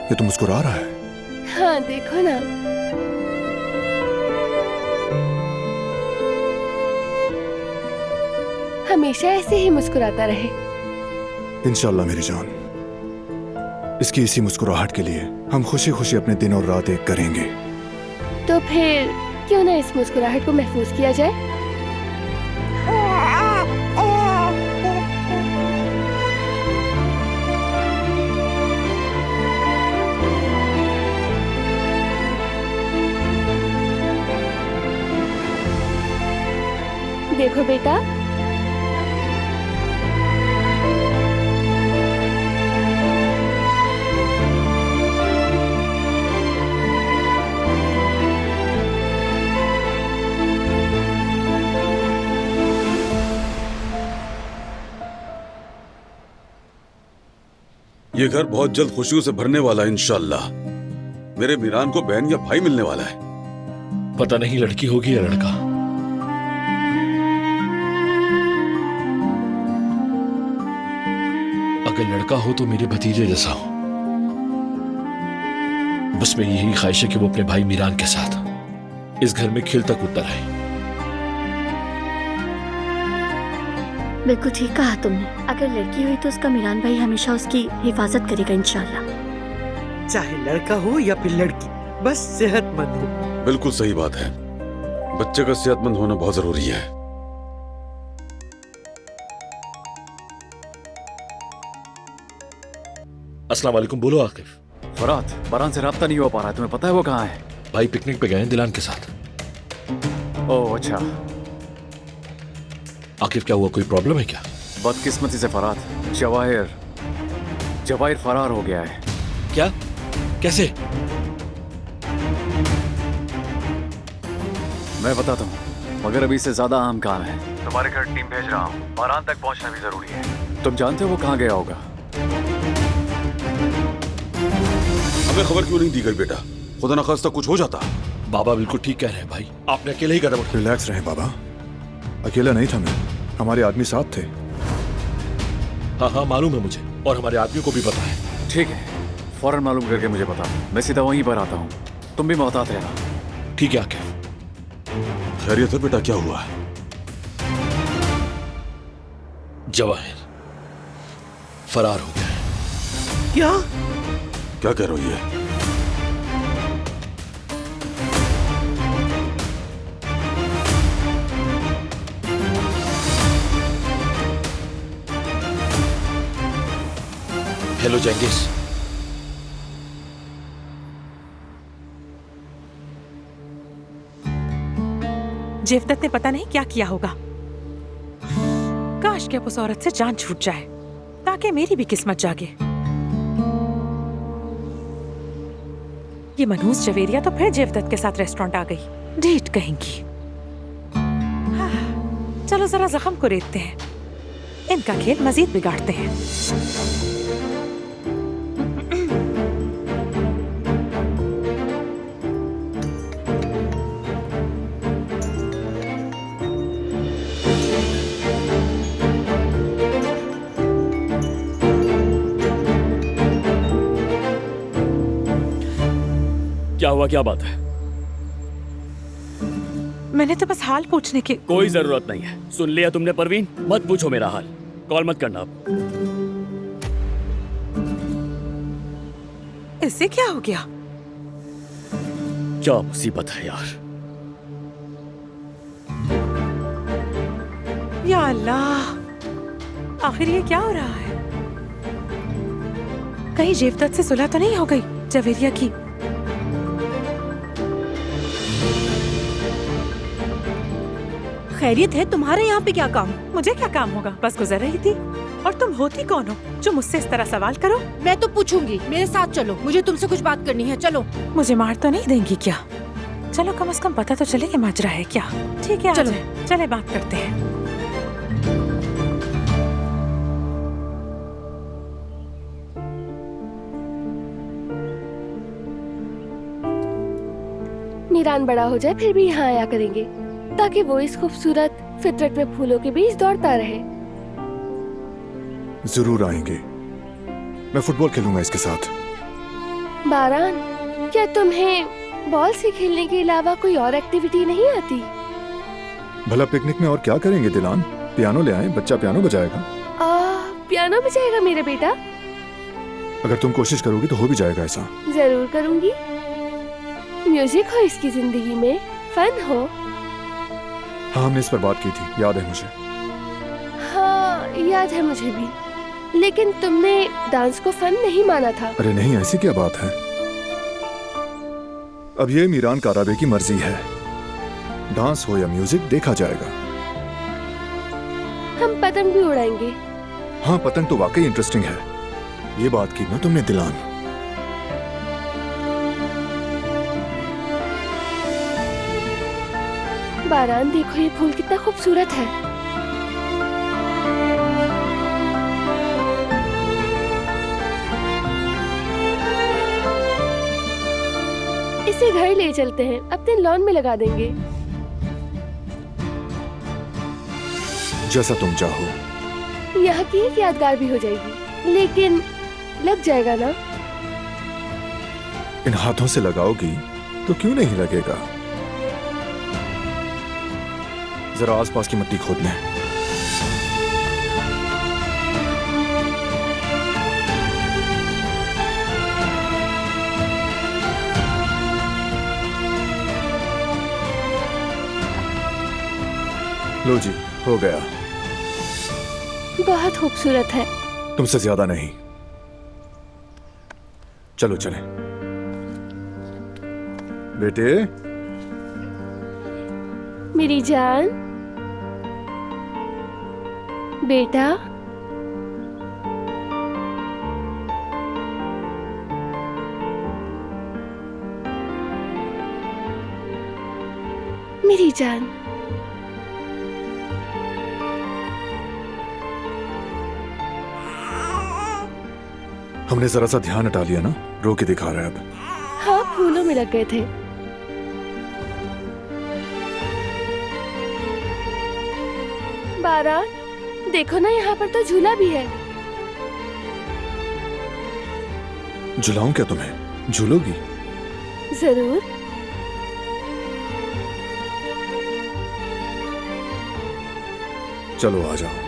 ये तो मुस्कुरा रहा है। हाँ देखो ना। हमेशा ऐसे ही मुस्कुराता रहे। इंशाल्लाह मेरी जान। इसकी इसी मुस्कुराहट के लिए हम खुशी खुशी अपने दिन और रात एक करेंगे। तो फिर क्यों ना इस मुस्कुराहट को महफूज किया जाए? देखो बेटा, ये घर बहुत जल्द खुशियों से भरने वाला है इंशाल्लाह। मेरे मीरान को बहन या भाई मिलने वाला है। पता नहीं लड़की होगी या लड़का। अगर लड़का हो तो मेरे भतीजे जैसा हो। बस मेरी यही ख्वाहिश है कि वो अपने भाई मीरान के साथ इस घर में खिलता कूदता रहे। बिल्कुल ठीक कहा तुमने। अगर लड़की हुई तो उसका मीरान भाई हमेशा उसकी हिफाजत करेगा इंशाल्लाह। चाहे लड़का हो या फिर लड़की, बस सेहतमंद हो। बिल्कुल सही बात है। बच्चे का सेहतमंद होना बहुत जरूरी है। अस्सलाम वालेकुम। बोलो आकिफ। फरात, बारान से राब्ता नहीं हो पा रहा है। तुम्हें पता है वो कहाँ है? भाई पिकनिक पे गए हैं दिलान के साथ। ओह अच्छा। आकिफ क्या हुआ, कोई प्रॉब्लम है क्या? बदकिस्मती से फरात, जवाहिर फरार हो गया है। क्या? कैसे? मैं बताता हूँ, मगर अभी से ज्यादा अहम काम है। तुम्हारे घर टीम भेज रहा हूँ। बारान तक पहुँचना भी जरूरी है। तुम जानते हो वो कहाँ गया होगा? हमें खबर क्यों नहीं दी गई बेटा? खुदा न खास्ता कुछ हो जाता। बाबा बिल्कुल ठीक कह रहे हैं भाई, आपने अकेले ही कदम उठाया। रिलैक्स रहे बाबा, अकेला नहीं था मैं, हमारे आदमी साथ थे। हाँ हाँ मालूम है मुझे, और हमारे आदमी को भी पता है। ठीक है, फौरन मालूम करके मुझे बता। मैं सीधा वहीं पर आता हूँ, तुम भी मोहतात रहना। ठीक है आकिफ। खैरियत है बेटा, क्या हुआ? जवाहिर फरार हो गया। क्या? क्या कह रही है? हेलो जेंगिस। जेवदत ने पता नहीं क्या किया होगा। काश कि अब उस औरत से जान छूट जाए ताकि मेरी भी किस्मत जागे। ये मनहूस जवेरिया तो फिर जेवदत के साथ रेस्टोरेंट आ गई। डेट कहेंगी। चलो जरा जख्म को रेतते हैं, इनका खेल मजीद बिगाड़ते हैं। क्या हुआ, क्या बात है? मैंने तो बस हाल पूछने की। कोई जरूरत नहीं है। सुन लिया तुमने परवीन? मत पूछो मेरा हाल, कॉल मत करना अब। इससे क्या हो गया? क्या मुसीबत है यार। या अल्लाह, आखिर ये क्या हो रहा है? कहीं जेवदत्त से सुलह तो नहीं हो गई जवेरिया की? खैरियत है? तुम्हारे यहाँ पे क्या काम? मुझे क्या काम होगा, बस गुजर रही थी। और तुम होती कौन हो जो मुझसे इस तरह सवाल करो? मैं तो पूछूंगी, मेरे साथ चलो, मुझे तुमसे कुछ बात करनी है। चलो। मुझे मार तो नहीं देंगी क्या? चलो कम से कम पता तो चले कि माजरा है क्या। ठीक है चलो। चले बात करते हैं। मीरान बड़ा हो जाए फिर भी यहाँ आया करेंगे, ताकि वो इस खूबसूरत फितरत में फूलों के बीच दौड़ता रहे। जरूर आएंगे। मैं फुटबॉल खेलूंगा इसके साथ। बारान, क्या तुम्हें बॉल से खेलने के अलावा कोई और एक्टिविटी नहीं आती? भला पिकनिक में और क्या करेंगे दिलान? पियानो ले आए, बच्चा पियानो बजाएगा। पियानो बजाएगा मेरा बेटा? अगर तुम कोशिश करोगी तो हो भी जाएगा ऐसा। जरूर करूंगी। म्यूजिक हो इसकी जिंदगी में, फन हो। हाँ, हमने इस पर बात की थी, याद है मुझे। हाँ याद है मुझे भी, लेकिन तुमने डांस को फन नहीं माना था। अरे नहीं, ऐसी क्या बात है। अब ये मीरान काराबे की मर्जी है, डांस हो या म्यूजिक देखा जाएगा। हम पतंग भी उड़ाएंगे। हाँ, पतंग तो वाकई इंटरेस्टिंग है। ये बात की ना तुमने दिलान। बारान देखो, ये फूल कितना खूबसूरत है। इसे घर ले चलते हैं, अपने लॉन में लगा देंगे। जैसा तुम चाहो। यहाँ की एक यादगार भी हो जाएगी, लेकिन लग जाएगा ना? इन हाथों से लगाओगी तो क्यों नहीं लगेगा। जरा आसपास की मिट्टी खोद लें। लो जी, हो गया। बहुत खूबसूरत है। तुमसे ज्यादा नहीं। चलो चलें। बेटे, मेरी जान, बेटा, मेरी जान। हमने जरा सा ध्यान हटा लिया ना, रो के दिखा रहा है अब। हाँ, फूलों में लग गए थे। बारान, देखो ना, यहाँ पर तो झूला भी है। झुलाऊं क्या तुम्हें? झूलोगी? जरूर। चलो आ जाओ।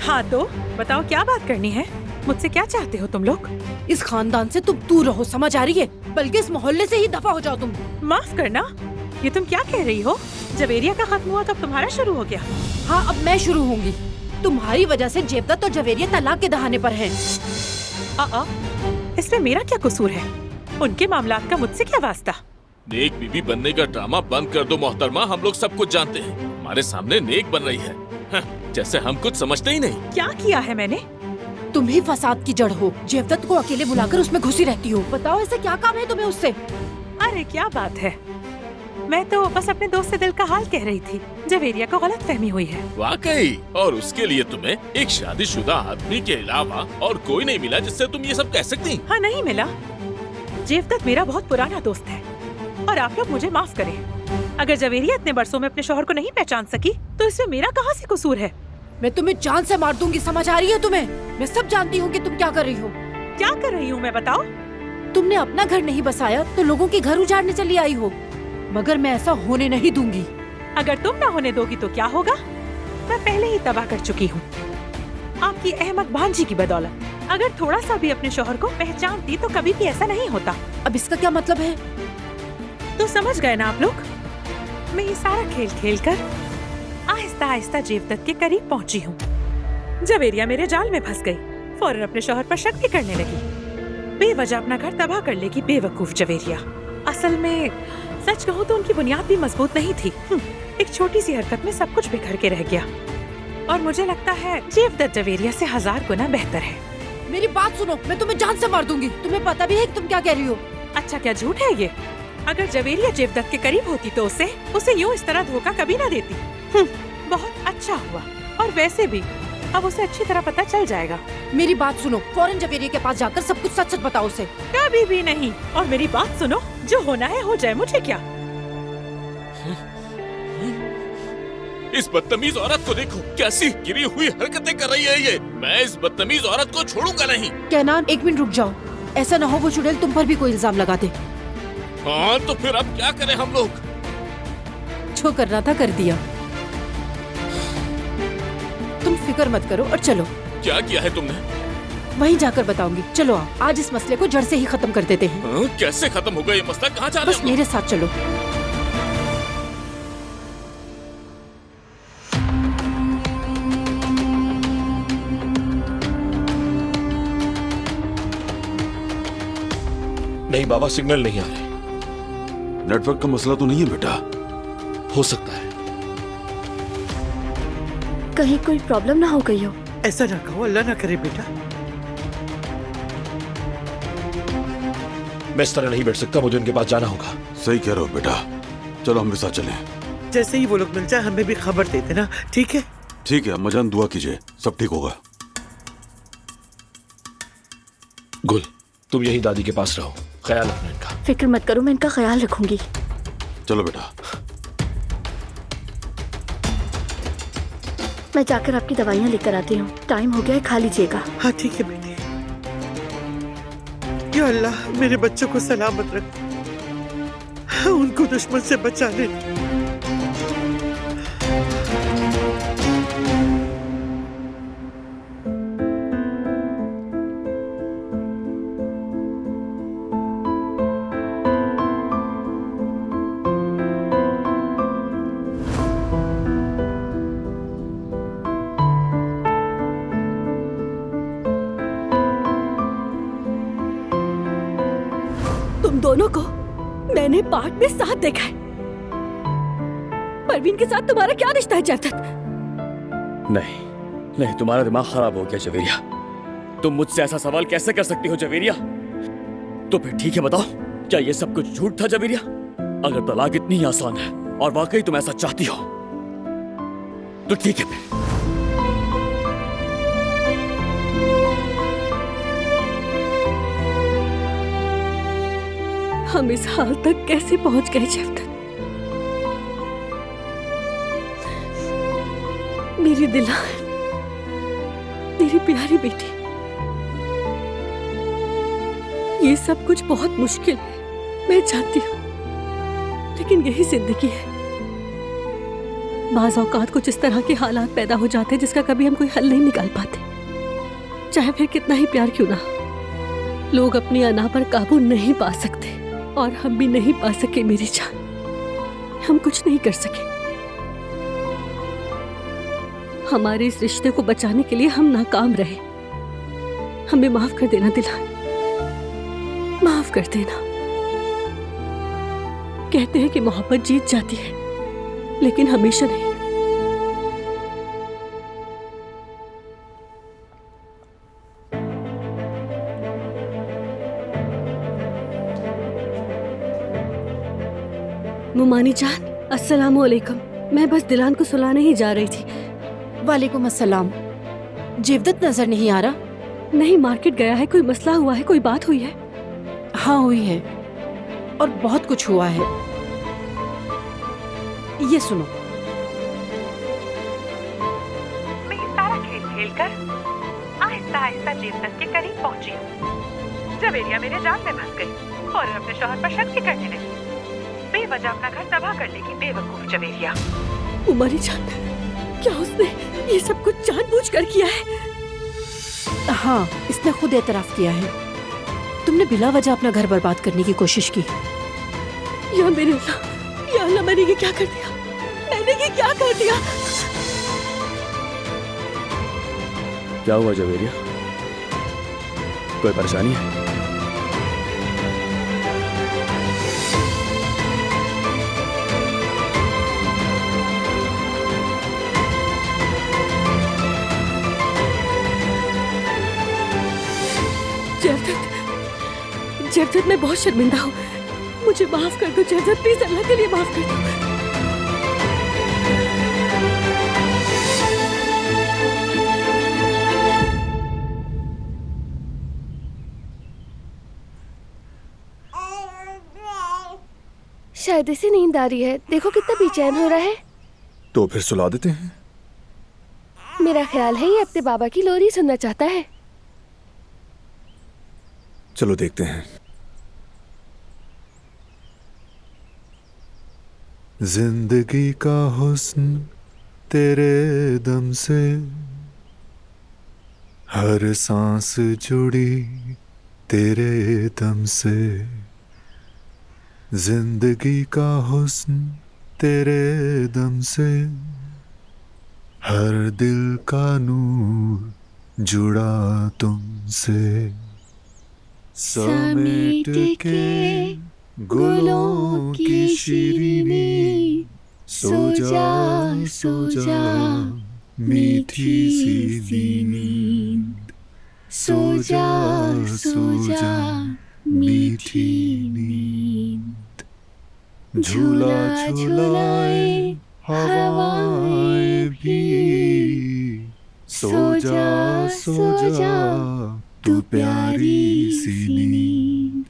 हाँ तो बताओ, क्या बात करनी है? मुझसे क्या चाहते हो तुम लोग? इस खानदान से तुम दूर रहो, समझ आ रही है? बल्कि इस मोहल्ले से ही दफा हो जाओ तुम। माफ करना, ये तुम क्या कह रही हो? जब एरिया का खत्म हुआ तब तुम्हारा शुरू हो गया। हाँ, अब मैं शुरू होंगी। तुम्हारी वजह से जेवदत्त और जवेरिया तलाक के दहाने पर हैं। इसमें मेरा क्या कसूर है? उनके मामलात का मुझसे क्या वास्ता? नेक बीबी बनने का ड्रामा बंद कर दो मोहतरमा, हम लोग सब कुछ जानते हैं। हमारे सामने नेक बन रही है, जैसे हम कुछ समझते ही नहीं। क्या किया है मैंने? तुम ही फसाद की जड़ हो। जेवदत्त को अकेले बुलाकर उसमें घुसी रहती हो। बताओ ऐसा क्या काम है तुम्हें उससे? अरे क्या बात है, मैं तो बस अपने दोस्त से दिल का हाल कह रही थी। जवेरिया को गलत फहमी हुई है। वाकई? और उसके लिए तुम्हें एक शादीशुदा आदमी के अलावा और कोई नहीं मिला जिससे तुम ये सब कह सकती? हाँ, नहीं मिला। जेवदत्त मेरा बहुत पुराना दोस्त है और आप लोग मुझे माफ करें। अगर जवेरिया इतने बरसों में अपने शौहर को नहीं पहचान सकी तो इसमें मेरा कहाँ से कसूर है? मैं तुम्हें जान से मार दूंगी, समझ आ रही है तुम्हें? मैं सब जानती हूँ कि तुम क्या कर रही हो। क्या कर रही हूँ मैं, बताओ? तुमने अपना घर नहीं बसाया तो लोगों के घर उजाड़ने चली आई हो, मगर मैं ऐसा होने नहीं दूंगी। अगर तुम ना होने दोगी तो क्या होगा? मैं पहले ही तबाह कर चुकी हूँ आपकी अहमद भांजी की बदौलत। अगर थोड़ा सा भी अपने शौहर को पहचानती तो कभी भी ऐसा नहीं होता। अब इसका क्या मतलब है? तो समझ गए ना आप लोग? मैं ये सारा खेल खेल कर आहिस्ता आहिस्ता जेवदत्त के करीब पहुंची हूँ। जवेरिया मेरे जाल में फंस गई, फौरन अपने शौहर पर शक भी करने लगी। बेवजह अपना घर तबाह कर लेगी बेवकूफ जवेरिया। असल में सच कहूँ तो उनकी बुनियाद भी मजबूत नहीं थी। एक छोटी सी हरकत में सब कुछ बिखर के रह गया और मुझे लगता है जेवदत्त जवेरिया से 1000 गुना बेहतर है। मेरी बात सुनो, मैं तुम्हें जान से मार दूंगी। तुम्हें पता भी है कि तुम क्या कह रही हो? अच्छा, क्या झूठ है ये? अगर जवेरिया जेवदत्त के करीब होती तो उसे यूँ इस तरह धोखा कभी ना देती। बहुत अच्छा हुआ। और वैसे भी अब उसे अच्छी तरह पता चल जाएगा। मेरी बात सुनो, फौरन जवेरिया के पास जाकर सब कुछ सच सच बताओ उसे। कभी भी नहीं। और मेरी बात सुनो, जो होना है हो जाए, मुझे क्या। इस बदतमीज औरत को देखो, कैसी गिरी हुई हरकतें कर रही है ये। मैं इस बदतमीज औरत को छोड़ूंगा नहीं। कैनान, 1 मिनट रुक जाओ। ऐसा न हो वो चुड़ैल तुम पर भी कोई इल्जाम लगा दे। हाँ तो फिर अब क्या करें हम लोग? जो करना था कर दिया। तुम फिक्र मत करो और चलो। क्या किया है तुमने? वहीं जाकर बताऊंगी। चलो आओ, आज इस मसले को जड़ से ही खत्म कर देते हैं। कैसे खत्म होगा ये मसला? कहाँ जा रहे बस मेरे साथ चलो। नहीं बाबा, सिग्नल नहीं आ रहे। नेटवर्क का मसला तो नहीं है बेटा? हो सकता है। कहीं कोई प्रॉब्लम ना हो गई हो। ऐसा ना कहो, अल्लाह ना करे बेटा। मैं इस तरह नहीं बैठ सकता, मुझे उनके पास जाना होगा। सही कह रहे हो बेटा, चलो हम भी साथ चलें। जैसे ही वो लोग मिल जाए हमें भी खबर दे देना, ठीक है? ठीक है अम्मा जान, दुआ कीजिए सब ठीक होगा। गुल, तुम यही दादी के पास रहो, ख्याल रखना इनका। फिक्र मत करो, मैं इनका ख्याल रखूंगी। चलो बेटा। मैं जाकर आपकी दवाइयाँ लेकर आती हूँ। टाइम हो गया है, खा लीजिएगा। हाँ ठीक है बेटी। या अल्लाह, मेरे बच्चों को सलामत रख, उनको दुश्मन से बचा ले। दोनों को मैंने पार्क में साथ देखा है। परवीन के साथ तुम्हारा क्या रिश्ता है जेवदत्त? नहीं नहीं, तुम्हारा दिमाग खराब हो गया जवेरिया। तुम मुझसे ऐसा सवाल कैसे कर सकती हो जवेरिया? तो फिर ठीक है, बताओ क्या ये सब कुछ झूठ था जवेरिया? अगर तलाक इतनी ही आसान है और वाकई तुम ऐसा चाहती हो तो ठीक है। फिर हम इस हाल तक कैसे पहुंच गए जेवदत्त? मेरी दिलान, मेरी प्यारी बेटी, ये सब कुछ बहुत मुश्किल है, मैं जानती हूँ, लेकिन यही जिंदगी है। बाज़ औक़ात कुछ इस तरह के हालात पैदा हो जाते हैं जिसका कभी हम कोई हल नहीं निकाल पाते, चाहे फिर कितना ही प्यार क्यों ना हो। लोग अपनी अना पर काबू नहीं पा सकते और हम भी नहीं पा सके मेरी जान। हम कुछ नहीं कर सके। हमारे इस रिश्ते को बचाने के लिए हम नाकाम रहे। हमें माफ कर देना दिलान, माफ कर देना। कहते हैं कि मोहब्बत जीत जाती है, लेकिन हमेशा नहीं। मुमानी जान, अस्सलाम वालेकुम। मैं बस दिलान को सुलाने ही जा रही थी। वालेकुम अस्सलाम। जेवदत नजर नहीं आ रहा? नहीं, मार्केट गया है। कोई मसला हुआ है? कोई बात हुई है? हाँ हुई है, और बहुत कुछ हुआ है। ये सुनो। मैं ये सारा खेल खेलकर आहिस्ता आहिस्ता जेवदत के करीब पहुंची हूँ। जवेरिया मेरे जाल में फंस गई और अपने शौहर पर शक भी करने लगी। बेवजह अपना घर तबाह कर लेगी बेवकूफ जवेरिया। उमरी जान, क्या उसने ये सब कुछ जानबूझकर किया है? हाँ, इसने खुद एतराफ किया है। तुमने बिला वजह अपना घर बर्बाद करने की कोशिश की। या मेरे अल्लाह, या अल्लाह, मैंने ये क्या कर दिया? मैंने ये क्या कर दिया? क्या हुआ जवेरिया? कोई परेशानी है? जेवदत, मैं बहुत शर्मिंदा हूँ। मुझे माफ कर दो जेवदत, प्लीज अल्लाह के लिए माफ कर दो। शायद इसे नींद आ रही है। देखो कितना बेचैन हो रहा है। तो फिर सुला देते हैं। मेरा ख्याल है ये अपने बाबा की लोरी सुनना चाहता है। चलो देखते हैं। जिंदगी का हुस्न तेरे दम से, हर सांस जुड़ी तेरे दम से। जिंदगी का हुस्न तेरे दम से, हर दिल का नूर जुड़ा तुमसे। समेट के गुलों की शीरीनी, सो जा मीठी सी नींद। सो जा मीठी नींद। झूला झूलाए हवाएं भी, सो जा तू प्यारी सी नींद।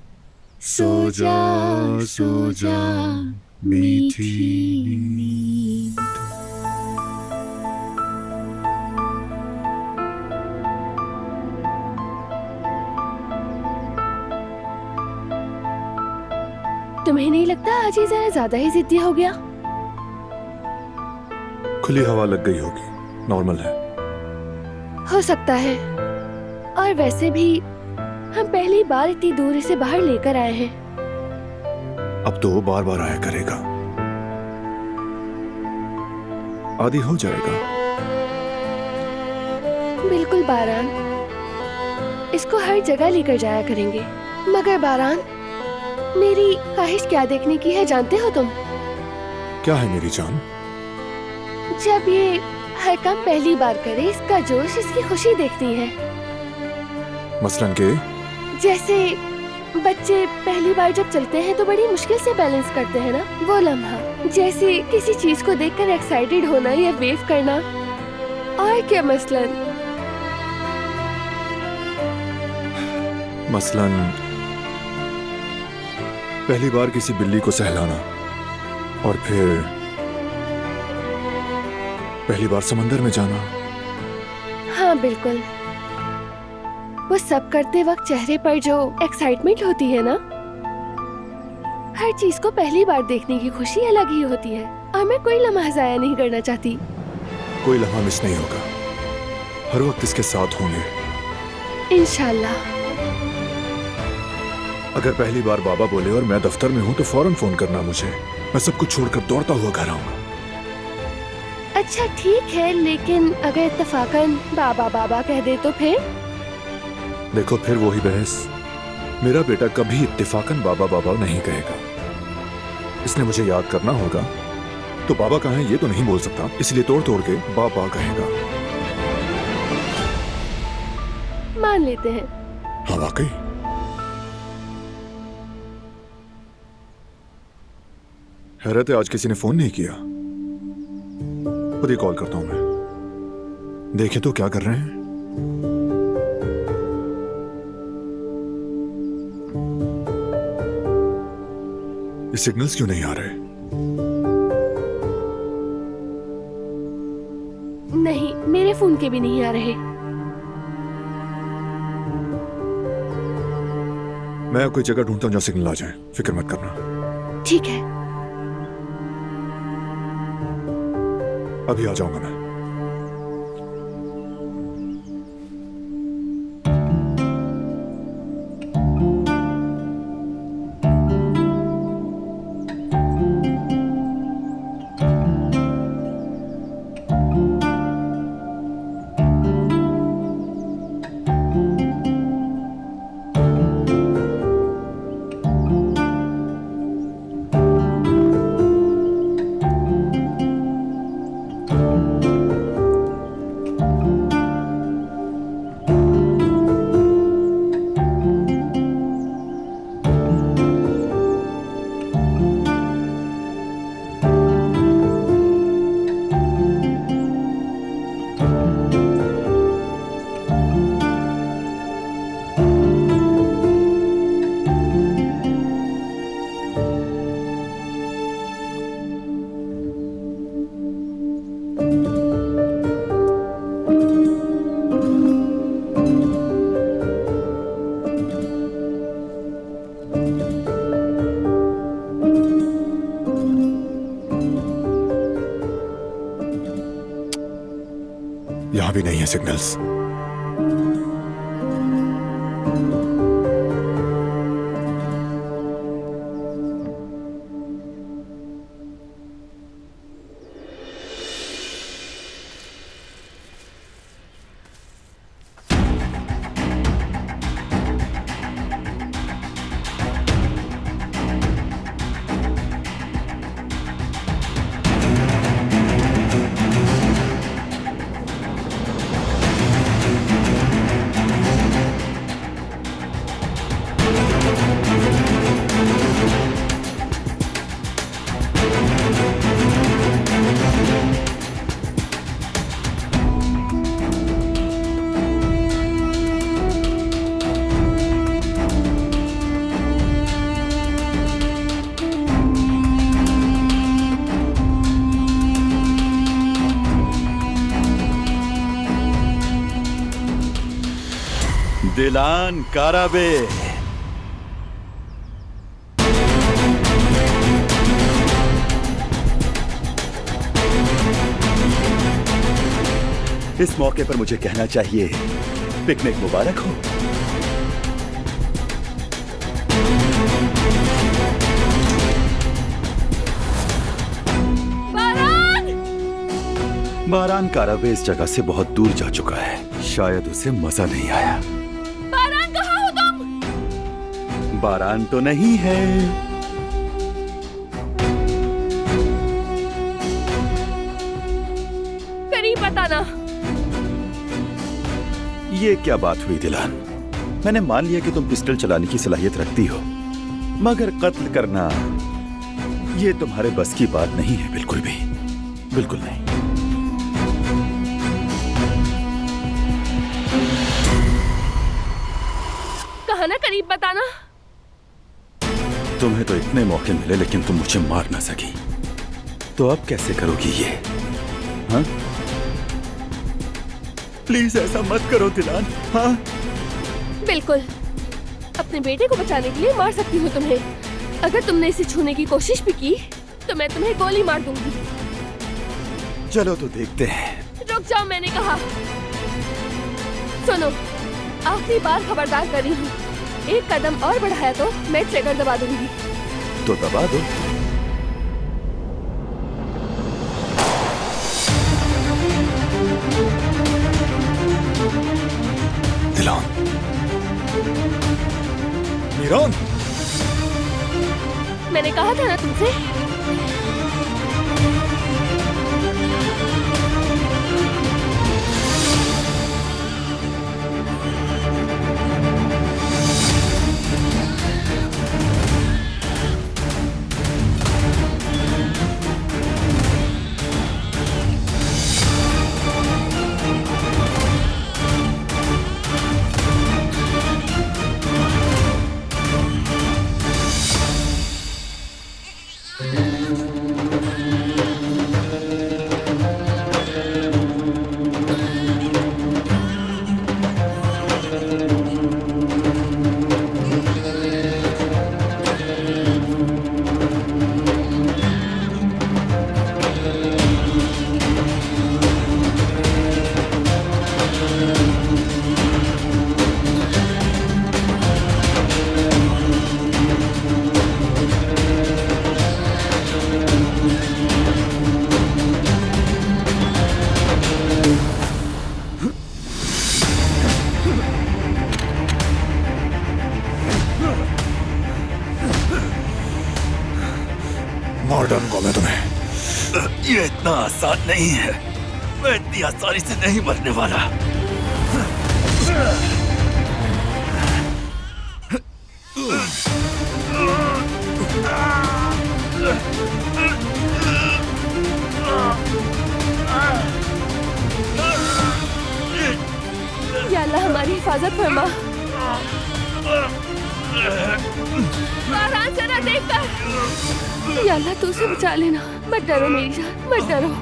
सो जा मीठी नींद। तुम्हें नहीं लगता आज ये जरा ज्यादा ही जिद्दी हो गया? खुली हवा लग गई होगी, नॉर्मल है। हो सकता है। और वैसे भी हम पहली बार इतनी दूर इसे बाहर लेकर आए हैं। अब तो वो बार बार आया करेगा, आदी हो जाएगा। बिल्कुल बारान, इसको हर जगह लेकर जाया करेंगे। मगर बारान, मेरी ख्वाहिश क्या देखने की है जानते हो तुम? क्या है मेरी जान? जब ये हर काम पहली बार करे, इसका जोश, इसकी खुशी देखती है। मसलन के? जैसे बच्चे पहली बार जब चलते हैं तो बड़ी मुश्किल से बैलेंस करते हैं ना, वो लम्हा। जैसे किसी चीज को देखकर एक्साइटेड होना या वेव करना। और क्या मसलन? मसलन पहली बार किसी बिल्ली को सहलाना, और फिर पहली बार समंदर में जाना। हाँ बिल्कुल। वो सब करते वक्त चेहरे पर जो एक्साइटमेंट होती है ना, हर चीज को पहली बार देखने की खुशी अलग ही होती है। और मैं कोई लम्हा जाया नहीं करना चाहती। कोई लम्हा मिस नहीं होगा, हर वक्त इसके साथ होंगे इंशाल्लाह। अगर पहली बार बाबा बोले और मैं दफ्तर में हूँ तो फौरन फोन करना मुझे। मैं सब कुछ छोड़कर दौड़ता हुआ घर आऊंगा। अच्छा ठीक है, लेकिन अगर इत्तेफाकन बाबा बाबा कह दे तो फिर? देखो फिर वही बहस। मेरा बेटा कभी इत्तेफाकन बाबा बाबा नहीं कहेगा। इसने मुझे याद करना होगा। तो बाबा कहाँ है ये तो नहीं बोल सकता, इसलिए तोड़ तोड़ के बाबा कहेगा। मान लेते हैं। हाँ वाकई। हैरत है आज किसी ने फोन नहीं किया। खुद ही कॉल करता हूं मैं। देखे तो क्या कर रहे हैं। ये सिग्नल्स क्यों नहीं आ रहे? नहीं, मेरे फोन के भी नहीं आ रहे। मैं कोई जगह ढूंढता हूं जहां सिग्नल आ जाए, फिक्र मत करना। ठीक है। अभी आ जाऊंगा मैं। यहां भी नहीं है सिग्नल्स। दिलान काराबे। इस मौके पर मुझे कहना चाहिए पिकनिक मुबारक हो। बारान काराबे इस जगह से बहुत दूर जा चुका है। शायद उसे मजा नहीं आया। बारान कहाँ हो तुम? बारान तो नहीं है। करीब बताना। ये क्या बात हुई दिलान? मैंने मान लिया कि तुम पिस्टल चलाने की सलाहियत रखती हो, मगर कत्ल करना ये तुम्हारे बस की बात नहीं है। बिल्कुल भी, बिल्कुल नहीं। कहा ना करीब बताना। तुम्हें तो इतने मौके मिले लेकिन तुम मुझे मार ना सकी, तो अब कैसे करोगी ये? हाँ? प्लीज ऐसा मत करो दिलान। हाँ? बिल्कुल, अपने बेटे को बचाने के लिए मार सकती हूँ तुम्हें। अगर तुमने इसे छूने की कोशिश भी की तो मैं तुम्हें गोली मार दूंगी। चलो तो देखते हैं। रुक जाओ, मैंने कहा। सुनो, आखिरी बार खबरदार कर रही हूँ। एक कदम और बढ़ाया तो मैं ट्रिगर दबा दूंगी। तो दबा दो। मीरान, मैंने कहा था ना तुमसे। मार डालूंगा मैं तुम्हें। ये इतना आसान नहीं है, मैं इतनी आसानी से नहीं मरने वाला। या अल्लाह हमारी हिफाजत फरमा। आराम से ना देख कर। या अल्लाह तू उसे बचा लेना। मत डरो मेरी जान, मत डरो।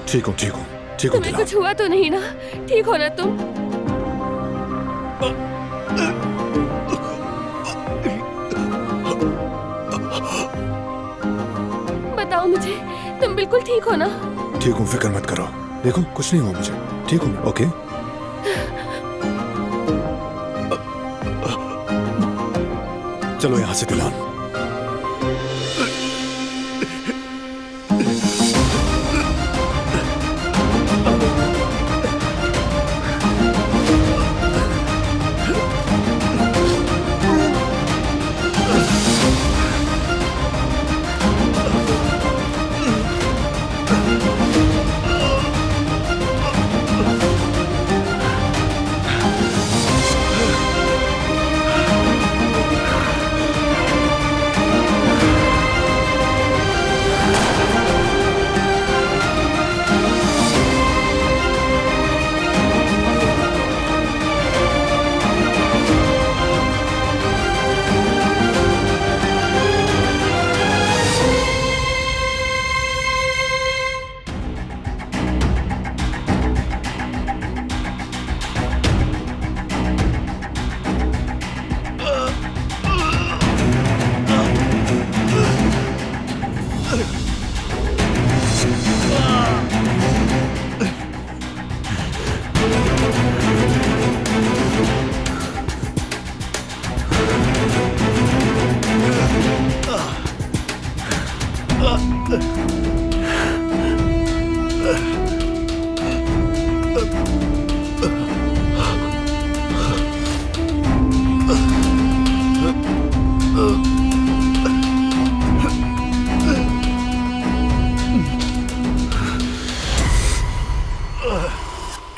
ठीक हूँ, ठीक हूँ, ठीक हूँ तुम्हें दिलान। कुछ हुआ तो नहीं ना? ठीक हो ना तुम? बताओ मुझे, तुम बिल्कुल ठीक हो ना? ठीक हूँ, फिक्र मत करो। देखो कुछ नहीं हुआ मुझे, ठीक हूँ मैं, ओके? चलो यहाँ से दिलान।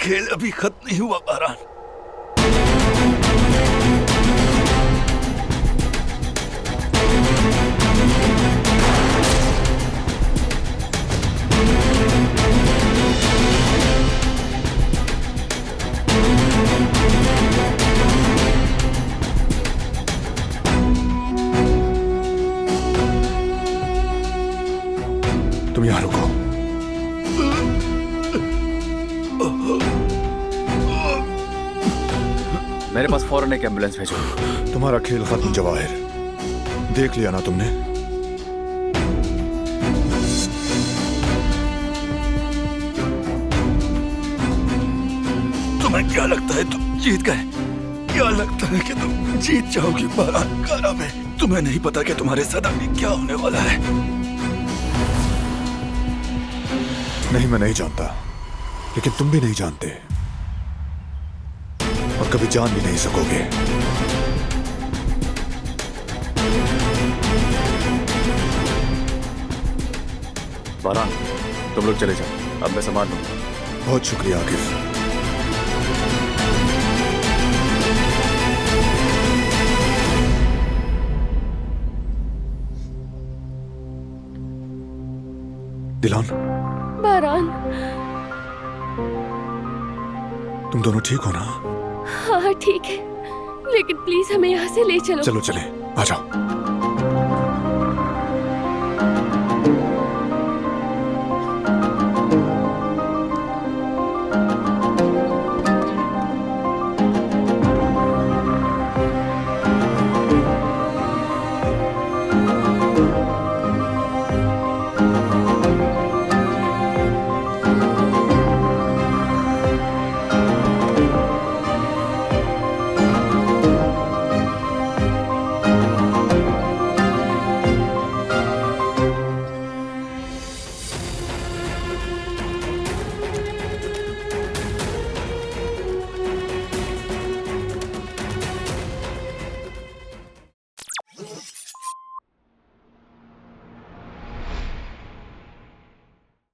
खेल अभी खत्म नहीं हुआ बारान। तुम यहाँ रुको। मेरे पास फौरन एक एम्बुलेंस भेजो। तुम्हारा खेल खत्म जवाहिर, देख लिया ना तुमने। तुम्हें क्या लगता है तुम जीत गए? क्या लगता है कि तुम जीत जाओगी बारान कारा में? तुम्हें नहीं पता कि तुम्हारे साथ आगे क्या होने वाला है। नहीं, मैं नहीं जानता, लेकिन तुम भी नहीं जानते और कभी जान भी नहीं सकोगे। बारान, तुम लोग चले जाओ, अब मैं संभाल लूंगा। बहुत शुक्रिया आकिफ। दिलान, बारान, तुम दोनों ठीक हो ना? हाँ ठीक है, लेकिन प्लीज हमें यहाँ से ले चलो। चलो चले, आ जाओ।